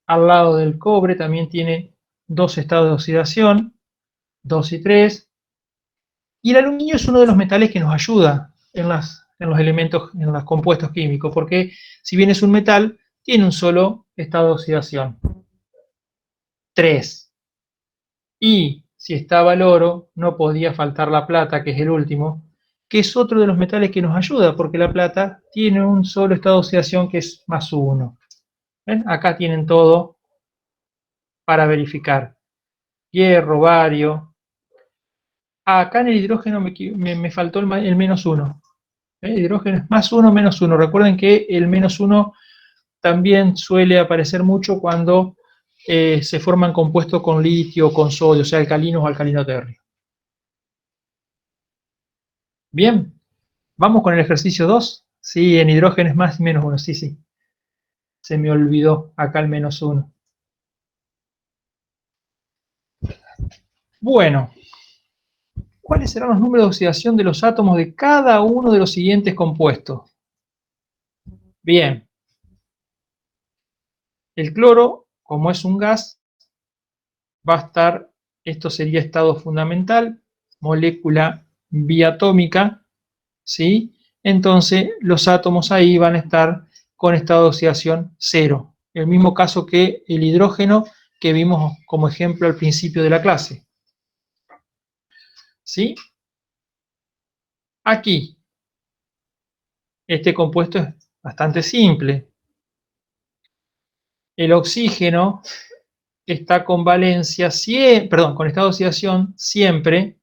al lado del cobre, también tiene dos estados de oxidación, 2 y 3. Y el aluminio es uno de los metales que nos ayuda en los elementos, en los compuestos químicos, porque si bien es un metal, tiene un solo estado de oxidación, 3. Y si estaba el oro, no podía faltar la plata, que es el último, que es otro de los metales que nos ayuda, porque la plata tiene un solo estado de oxidación que es más 1. ¿Ven? Acá tienen todo para verificar. Hierro, bario. Acá en el hidrógeno me faltó el menos 1. El hidrógeno es más 1, menos 1. Recuerden que el menos 1 también suele aparecer mucho cuando se forman compuestos con litio o con sodio, o sea, alcalinos o alcalino terrio. Bien, vamos con el ejercicio 2. Sí, en hidrógeno es más y menos 1. Sí, sí. Se me olvidó acá el menos 1. Bueno, ¿cuáles serán los números de oxidación de los átomos de cada uno de los siguientes compuestos? Bien, el cloro, como es un gas, va a estar, esto sería estado fundamental, molécula biatómica, ¿sí? Entonces los átomos ahí van a estar con estado de oxidación 0. El mismo caso que el hidrógeno que vimos como ejemplo al principio de la clase. ¿Sí? Aquí, este compuesto es bastante simple. El oxígeno está con valencia, con estado de oxidación siempre,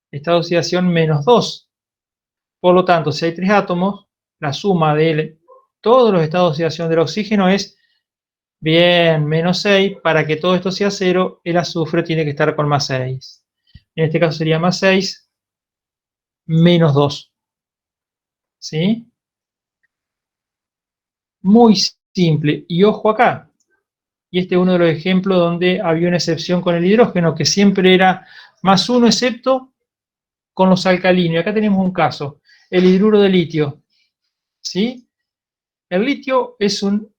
estado de oxidación menos 2. Por lo tanto, si hay 3 átomos, la suma de todos los estados de oxidación del oxígeno es Bien, menos 6. Para que todo esto sea 0, el azufre tiene que estar con más 6. En este caso sería más 6, menos 2. ¿Sí? Muy simple. Y ojo acá. Y este es uno de los ejemplos donde había una excepción con el hidrógeno, que siempre era más 1, excepto con los alcalinos. Y acá tenemos un caso, el hidruro de litio. ¿Sí? El litio es un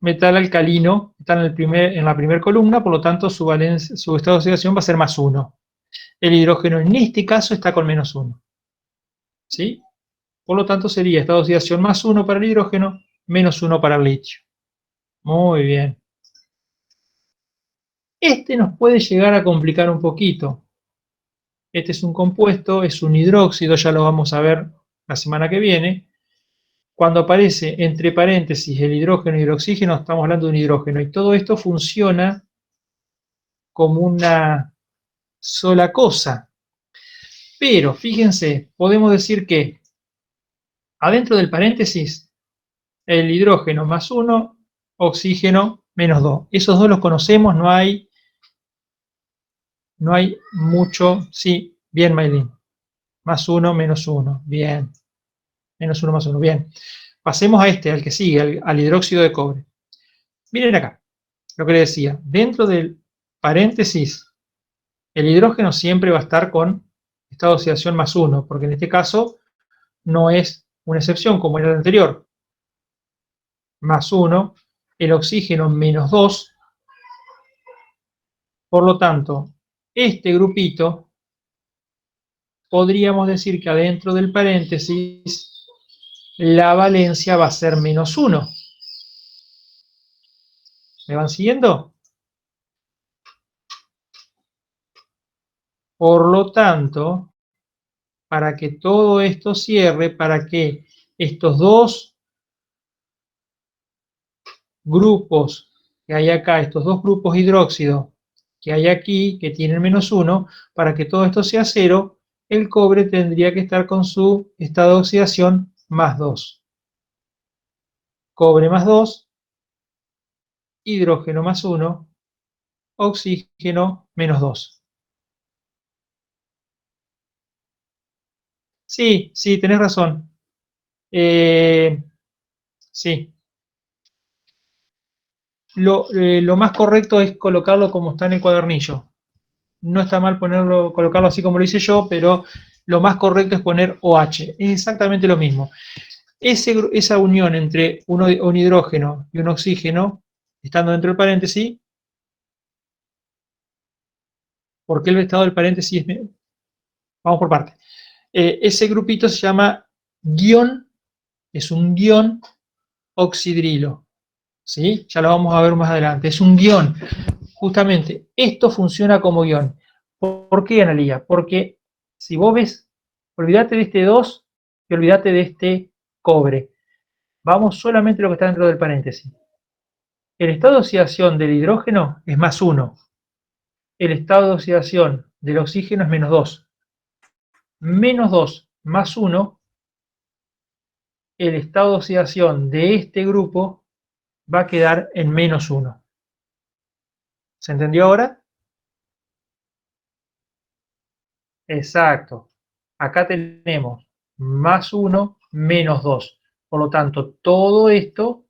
metal alcalino, está en la primera columna, por lo tanto su estado de oxidación va a ser más 1. El hidrógeno en este caso está con menos 1. ¿Sí? Por lo tanto sería estado de oxidación más 1 para el hidrógeno, menos 1 para el litio. Muy bien. Este nos puede llegar a complicar un poquito. Este es un compuesto, es un hidróxido, ya lo vamos a ver la semana que viene. Cuando aparece entre paréntesis el hidrógeno y el oxígeno, estamos hablando de un hidrógeno. Y todo esto funciona como una sola cosa. Pero, fíjense, podemos decir que adentro del paréntesis, el hidrógeno más 1, oxígeno menos 2. Esos dos los conocemos, no hay mucho. Sí, bien, Maylin. Más 1, menos 1. Bien. Menos 1 más 1. Bien. Pasemos a este, al que sigue, al hidróxido de cobre. Miren acá, lo que les decía. Dentro del paréntesis, el hidrógeno siempre va a estar con estado de oxidación más 1, porque en este caso no es una excepción como era el anterior. Más 1, el oxígeno menos 2. Por lo tanto, este grupito podríamos decir que adentro del paréntesis la valencia va a ser menos 1. ¿Me van siguiendo? Por lo tanto, para que todo esto cierre, para que estos dos grupos que hay acá, estos dos grupos hidróxido que hay aquí, que tienen menos 1, para que todo esto sea 0, el cobre tendría que estar con su estado de oxidación más 2. Cobre más 2, hidrógeno más 1, oxígeno menos 2. Sí, sí, tenés razón. Sí. Lo más correcto es colocarlo como está en el cuadernillo. No está mal colocarlo así como lo hice yo, pero lo más correcto es poner OH. Es exactamente lo mismo. Esa unión entre un hidrógeno y un oxígeno, estando dentro del paréntesis, ¿por qué el estado del paréntesis es? Vamos por partes. Ese grupito se llama guión, es un guión oxidrilo. ¿Sí? Ya lo vamos a ver más adelante. Es un guión. Justamente, esto funciona como guión. ¿Por qué, Analía? Porque si vos ves, olvídate de este 2 y olvídate de este cobre. Vamos solamente a lo que está dentro del paréntesis. El estado de oxidación del hidrógeno es más 1. El estado de oxidación del oxígeno es menos 2. Menos 2 más 1, el estado de oxidación de este grupo va a quedar en menos 1. ¿Se entendió ahora? Exacto. Acá tenemos más 1 menos 2. Por lo tanto, todo esto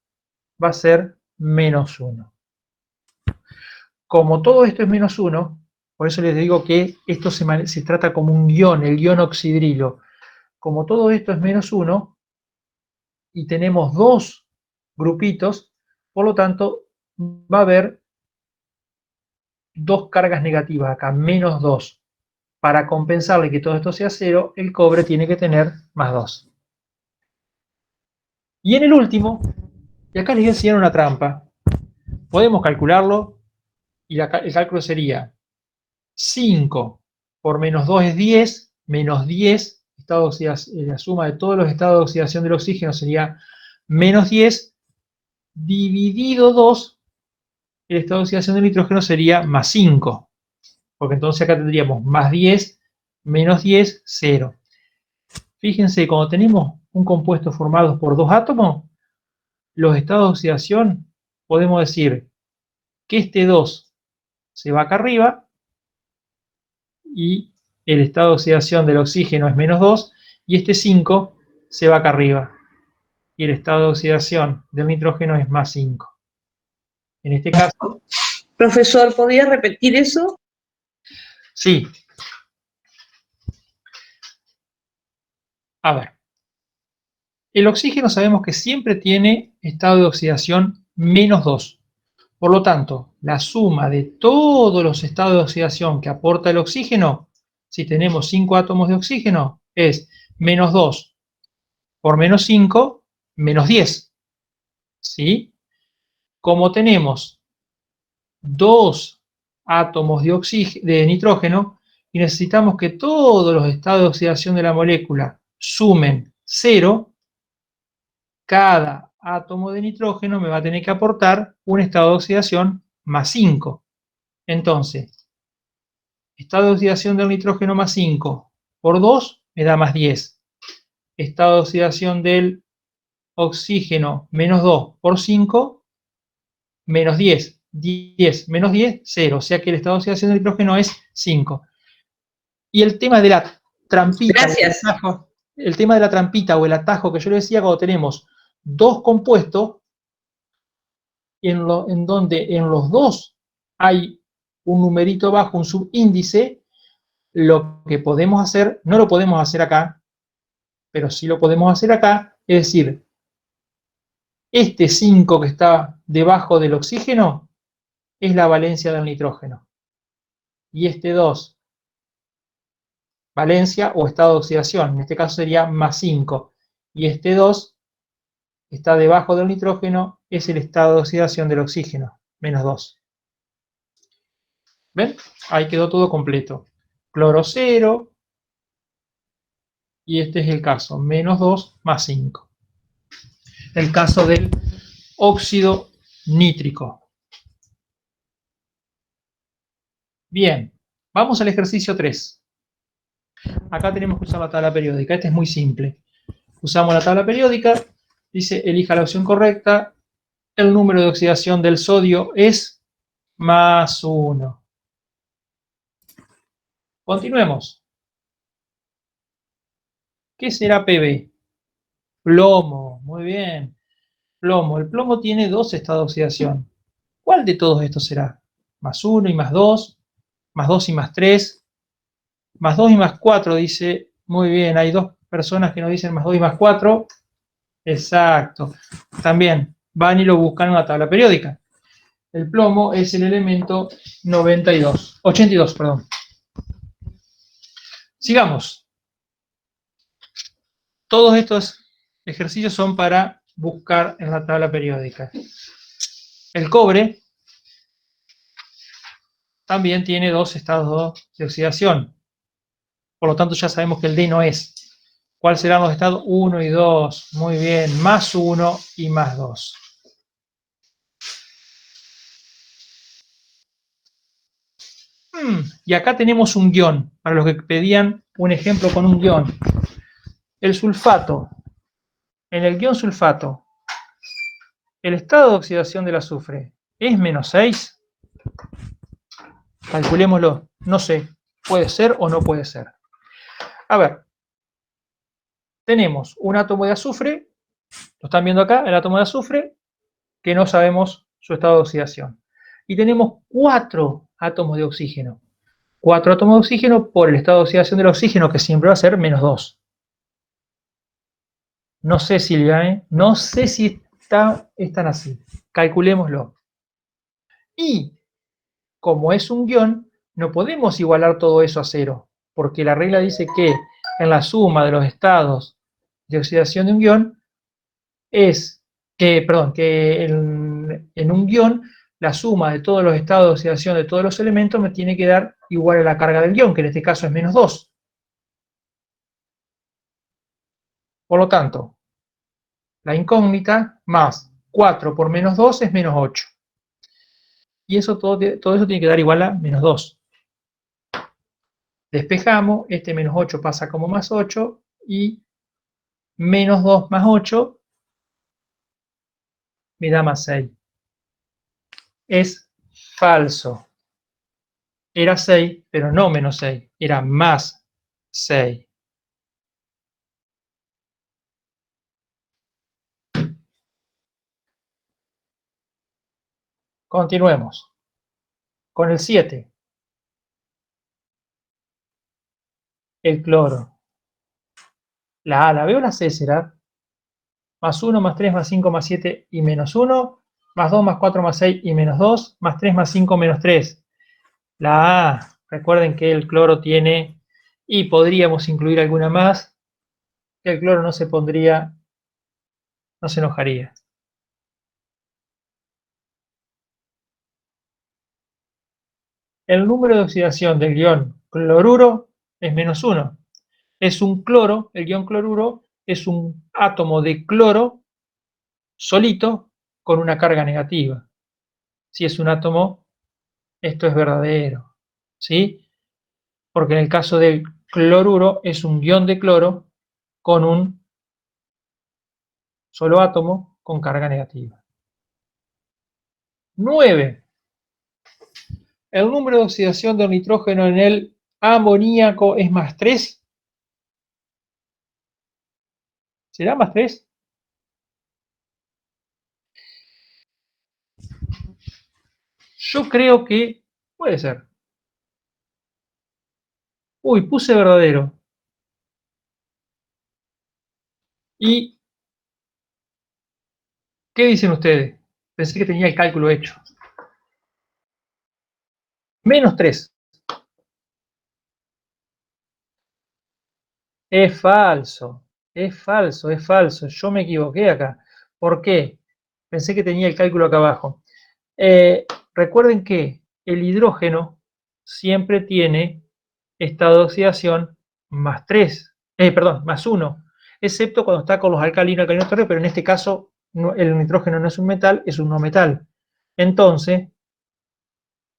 va a ser menos 1. Como todo esto es menos 1, por eso les digo que esto se trata como un guión, el guión oxidrilo. Como todo esto es menos 1 y tenemos dos grupitos, por lo tanto va a haber dos cargas negativas acá, menos 2. Para compensarle que todo esto sea 0, el cobre tiene que tener más 2. Y en el último, y acá les voy a enseñar una trampa, podemos calcularlo y el cálculo sería 5 por menos 2 es 10, menos 10, la suma de todos los estados de oxidación del oxígeno sería menos 10, dividido 2, el estado de oxidación del nitrógeno sería más 5, porque entonces acá tendríamos más 10, menos 10, 0. Fíjense, cuando tenemos un compuesto formado por dos átomos, los estados de oxidación podemos decir que este 2 se va acá arriba y el estado de oxidación del oxígeno es menos 2 y este 5 se va acá arriba y el estado de oxidación del nitrógeno es más 5. En este caso... Profesor, ¿podría repetir eso? Sí. A ver. El oxígeno sabemos que siempre tiene estado de oxidación menos 2. Por lo tanto, la suma de todos los estados de oxidación que aporta el oxígeno, si tenemos 5 átomos de oxígeno, es menos 2 por menos 5, menos 10. ¿Sí? Como tenemos 2 átomos de nitrógeno y necesitamos que todos los estados de oxidación de la molécula sumen 0, cada átomo de nitrógeno me va a tener que aportar un estado de oxidación más 5. Entonces, estado de oxidación del nitrógeno más 5 por 2 me da más 10. Estado de oxidación del oxígeno menos 2 por 5, menos 10. 10 menos 10, 0. O sea que el estado de oxidación del nitrógeno es 5. Y el tema de la trampita, Gracias. el tema de la trampita o el atajo que yo le decía, cuando tenemos dos compuestos, en donde en los dos hay un numerito abajo, un subíndice, lo que podemos hacer, no lo podemos hacer acá, pero sí lo podemos hacer acá, es decir, este 5 que está debajo del oxígeno es la valencia del nitrógeno. Y este 2, valencia o estado de oxidación, en este caso sería más 5. Y este 2 está debajo del nitrógeno, es el estado de oxidación del oxígeno, menos 2. ¿Ven? Ahí quedó todo completo. Cloro 0, y este es el caso, menos 2 más 5. El caso del óxido nítrico. Bien, vamos al ejercicio 3. Acá tenemos que usar la tabla periódica, este es muy simple. Usamos la tabla periódica, dice elija la opción correcta, el número de oxidación del sodio es más 1. Continuemos. ¿Qué será Pb? Plomo, muy bien. Plomo. El plomo tiene 2 estados de oxidación. ¿Cuál de todos estos será? Más 1 y más 2 y más 3, más 2 y más 4, dice. Muy bien, hay 2 personas que nos dicen más 2 y más 4. Exacto. También van y lo buscan en una tabla periódica. El plomo es el elemento 82, perdón. Sigamos. Todos estos ejercicios son para buscar en la tabla periódica. El cobre también tiene 2 estados de oxidación. Por lo tanto, ya sabemos que el D no es. ¿Cuáles serán los estados? 1 y 2. Muy bien. Más 1 y más 2. Y acá tenemos un guión. Para los que pedían un ejemplo con un guión. El sulfato. En el guión sulfato, el estado de oxidación del azufre es menos 6. Calculémoslo. No sé. Puede ser o no puede ser. A ver. Tenemos un átomo de azufre. Lo están viendo acá, el átomo de azufre, que no sabemos su estado de oxidación. Y tenemos 4 átomos de oxígeno. 4 átomos de oxígeno por el estado de oxidación del oxígeno, que siempre va a ser menos 2. No sé, Silvia, no sé si están así. Calculémoslo. Y como es un guión, no podemos igualar todo eso a 0, porque la regla dice que en la suma de los estados de oxidación de un guión es que en un guión la suma de todos los estados de oxidación de todos los elementos me tiene que dar igual a la carga del guión, que en este caso es menos 2. Por lo tanto, la incógnita más 4 por menos 2 es menos 8. Y eso todo eso tiene que dar igual a menos 2. Despejamos, este menos 8 pasa como más 8 y menos 2 más 8 me da más 6. Es falso. Era 6, pero no menos 6, era más 6. Continuemos con el 7. El cloro. La A, la B o la C será más 1, más 3, más 5, más 7 y menos 1, más 2, más 4, más 6 y menos 2, más 3, más 5, menos 3. La A, recuerden que el cloro tiene, y podríamos incluir alguna más, que el cloro no se pondría, no se enojaría. El número de oxidación del ion cloruro es menos 1. Es un cloro, el ion cloruro es un átomo de cloro solito con una carga negativa. Si es un átomo, esto es verdadero, ¿sí? Porque en el caso del cloruro es un ion de cloro con un solo átomo con carga negativa. 9. El número de oxidación del nitrógeno en el amoníaco es más 3. ¿Será más 3? Yo creo que puede ser. Uy, puse verdadero. ¿Y qué dicen ustedes? Pensé que tenía el cálculo hecho. Menos 3. Es falso. Es falso, es falso. Yo me equivoqué acá. ¿Por qué? Pensé que tenía el cálculo acá abajo. Recuerden que el hidrógeno siempre tiene estado de oxidación más 3, perdón, más 1, excepto cuando está con los alcalinos terrestres, pero en este caso el nitrógeno no es un metal, es un no metal. Entonces,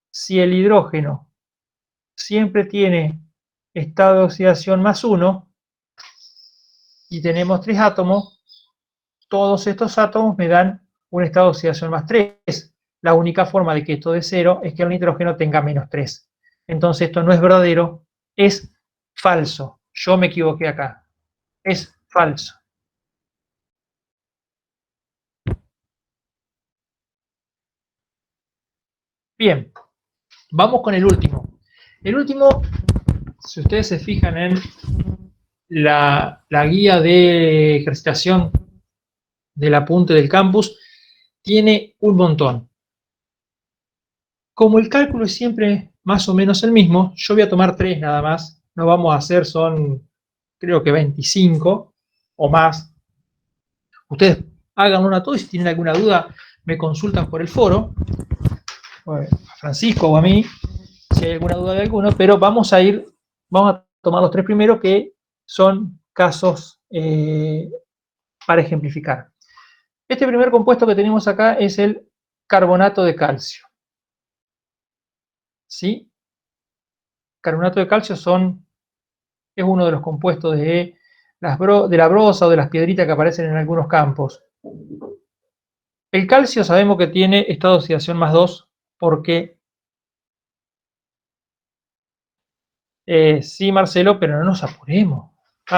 si el hidrógeno siempre tiene estado de oxidación más 1 y tenemos 3 átomos, todos estos átomos me dan un estado de oxidación más 3. La única forma de que esto dé 0 es que el nitrógeno tenga menos 3. Entonces esto no es verdadero, es falso. Yo me equivoqué acá. Es falso. Bien, vamos con el último. El último, si ustedes se fijan en la guía de ejercitación del apunte del campus, tiene un montón. Como el cálculo es siempre más o menos el mismo, yo voy a tomar 3 nada más. No vamos a hacer, son creo que 25 o más. Ustedes hagan una todo y si tienen alguna duda me consultan por el foro, a Francisco o a mí, si hay alguna duda de alguno, pero vamos a tomar los 3 primeros que son casos para ejemplificar. Este primer compuesto que tenemos acá es el carbonato de calcio. ¿Sí? Carbonato de calcio es uno de los compuestos de la brosa o de las piedritas que aparecen en algunos campos. El calcio sabemos que tiene estado de oxidación más 2 porque sí, Marcelo, pero no nos apuremos.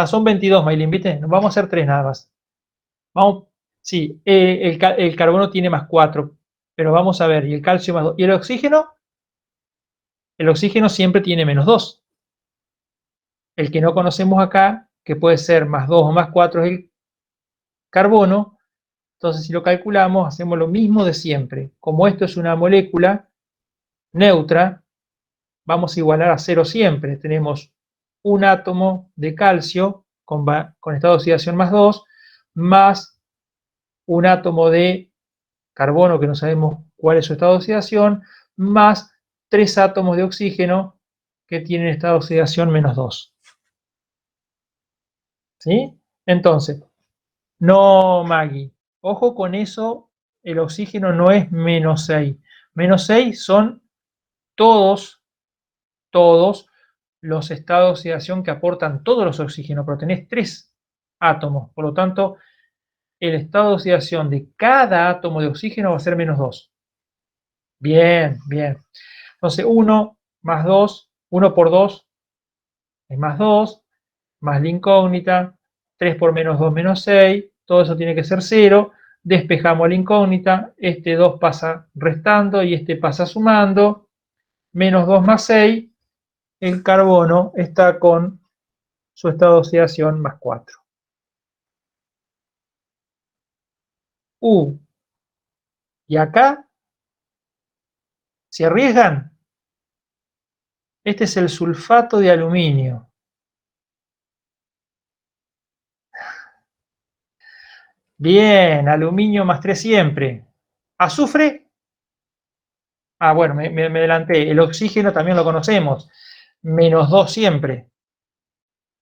Son 22, Maylin, ¿viste? Nos vamos a hacer 3 nada más. Vamos, sí, el carbono tiene más 4, pero vamos a ver, y el calcio más 2. ¿Y el oxígeno? El oxígeno siempre tiene menos 2. El que no conocemos acá, que puede ser más 2 o más 4, es el carbono. Entonces, si lo calculamos, hacemos lo mismo de siempre. Como esto es una molécula neutra, vamos a igualar a 0 siempre. Tenemos un átomo de calcio con estado de oxidación más 2, más un átomo de carbono, que no sabemos cuál es su estado de oxidación, más 3 átomos de oxígeno que tienen estado de oxidación menos 2. ¿Sí? Entonces, no, Maggie, ojo con eso, el oxígeno no es menos 6. Menos 6 son todos los estados de oxidación que aportan todos los oxígenos, pero tenés 3 átomos, por lo tanto, el estado de oxidación de cada átomo de oxígeno va a ser menos 2. Bien, bien. Entonces 1 más 2, 1 por 2 es más 2, más la incógnita, 3 por menos 2 menos 6, todo eso tiene que ser 0, despejamos la incógnita, este 2 pasa restando y este pasa sumando, menos 2 más 6, el carbono está con su estado de oxidación más 4. Y acá, ¿se arriesgan? Este es el sulfato de aluminio. Bien, aluminio más 3 siempre. ¿Azufre? Ah, bueno, me adelanté. El oxígeno también lo conocemos. Menos 2 siempre.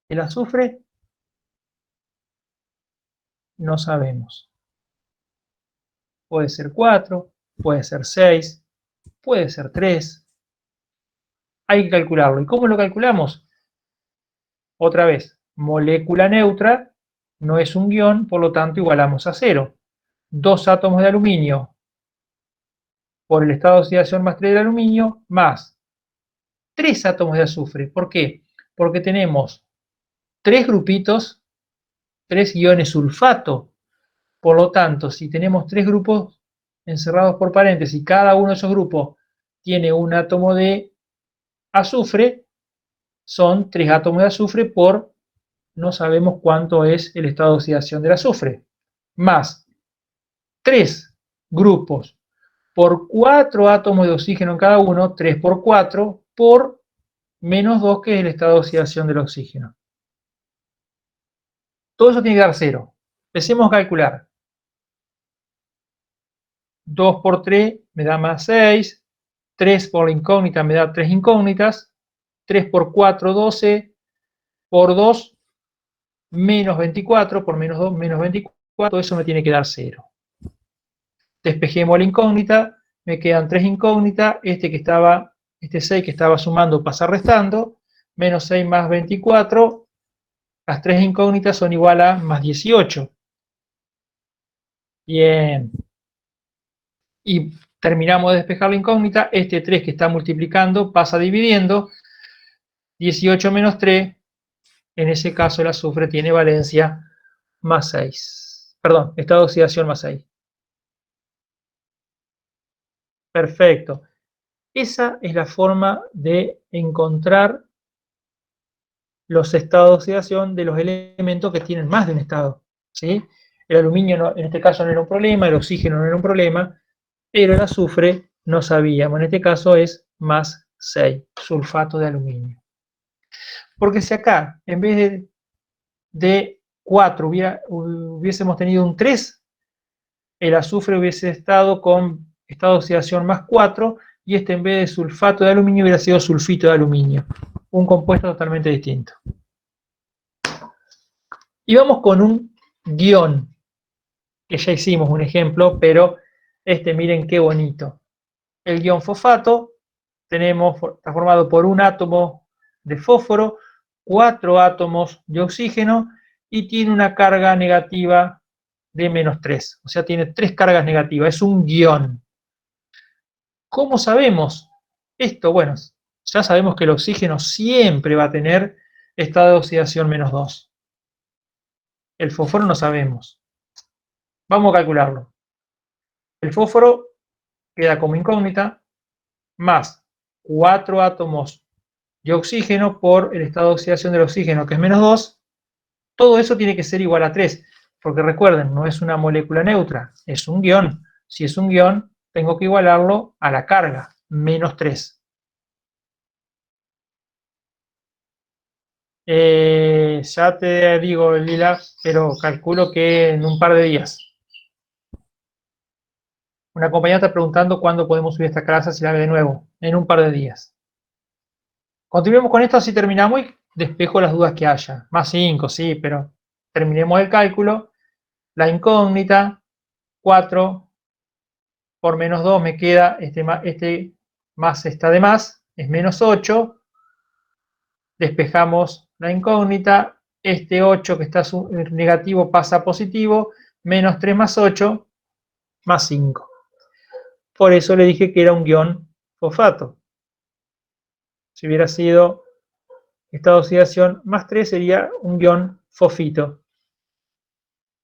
¿El azufre? No sabemos. Puede ser 4, puede ser 6, puede ser 3. Hay que calcularlo. ¿Y cómo lo calculamos? Otra vez, molécula neutra no es un guión, por lo tanto igualamos a 0. 2 átomos de aluminio por el estado de oxidación más 3 de aluminio, más 3 átomos de azufre. ¿Por qué? Porque tenemos 3 grupitos, 3 iones sulfato. Por lo tanto, si tenemos 3 grupos encerrados por paréntesis, cada uno de esos grupos tiene un átomo de azufre, son 3 átomos de azufre por no sabemos cuánto es el estado de oxidación del azufre, más 3 grupos por 4 átomos de oxígeno en cada uno, 3 por 4, por menos 2, que es el estado de oxidación del oxígeno. Todo eso tiene que dar 0. Empecemos a calcular. 2 por 3 me da más 6, 3 por la incógnita me da 3 incógnitas, 3 por 4, 12, por 2, menos 24, por menos 2, menos 24, eso me tiene que dar 0. Despejemos la incógnita, me quedan 3 incógnitas, este 6 que estaba sumando pasa restando, menos 6 más 24, las 3 incógnitas son igual a más 18. Bien. Y terminamos de despejar la incógnita, este 3 que está multiplicando pasa dividiendo, 18 menos 3, en ese caso el azufre tiene valencia más 6. Perdón, estado de oxidación más 6. Perfecto. Esa es la forma de encontrar los estados de oxidación de los elementos que tienen más de un estado, ¿sí? El aluminio no, en este caso no era un problema, el oxígeno no era un problema, pero el azufre no sabíamos. En este caso es más 6, sulfato de aluminio. Porque si acá, en vez de 4 hubiésemos tenido un 3, el azufre hubiese estado con estado de oxidación más 4, y este en vez de sulfato de aluminio hubiera sido sulfito de aluminio. Un compuesto totalmente distinto. Y vamos con un guión, que ya hicimos un ejemplo, pero miren qué bonito. El guión fosfato está formado por un átomo de fósforo, 4 átomos de oxígeno y tiene una carga negativa de menos 3. O sea, tiene 3 cargas negativas. Es un guión. ¿Cómo sabemos esto? Bueno, ya sabemos que el oxígeno siempre va a tener estado de oxidación menos 2. El fósforo no sabemos. Vamos a calcularlo. El fósforo queda como incógnita, más 4 átomos de oxígeno por el estado de oxidación del oxígeno, que es menos 2. Todo eso tiene que ser igual a 3, porque recuerden, no es una molécula neutra, es un guión. Si es un guión, tengo que igualarlo a la carga, menos 3. Ya te digo, Lila, pero calculo que en un par de días. Una compañera está preguntando cuándo podemos subir esta clase, si la ve de nuevo. En un par de días. Continuemos con esto, así terminamos y despejo las dudas que haya. Más 5, sí, pero terminemos el cálculo. La incógnita, 4 por menos 2 me queda, este más está de más, es menos 8. Despejamos la incógnita, este 8 que está negativo pasa a positivo, menos 3 más 8, más 5. por eso le dije que era un guión fosfato. Si hubiera sido estado de oxidación más 3 sería un guión fosfito.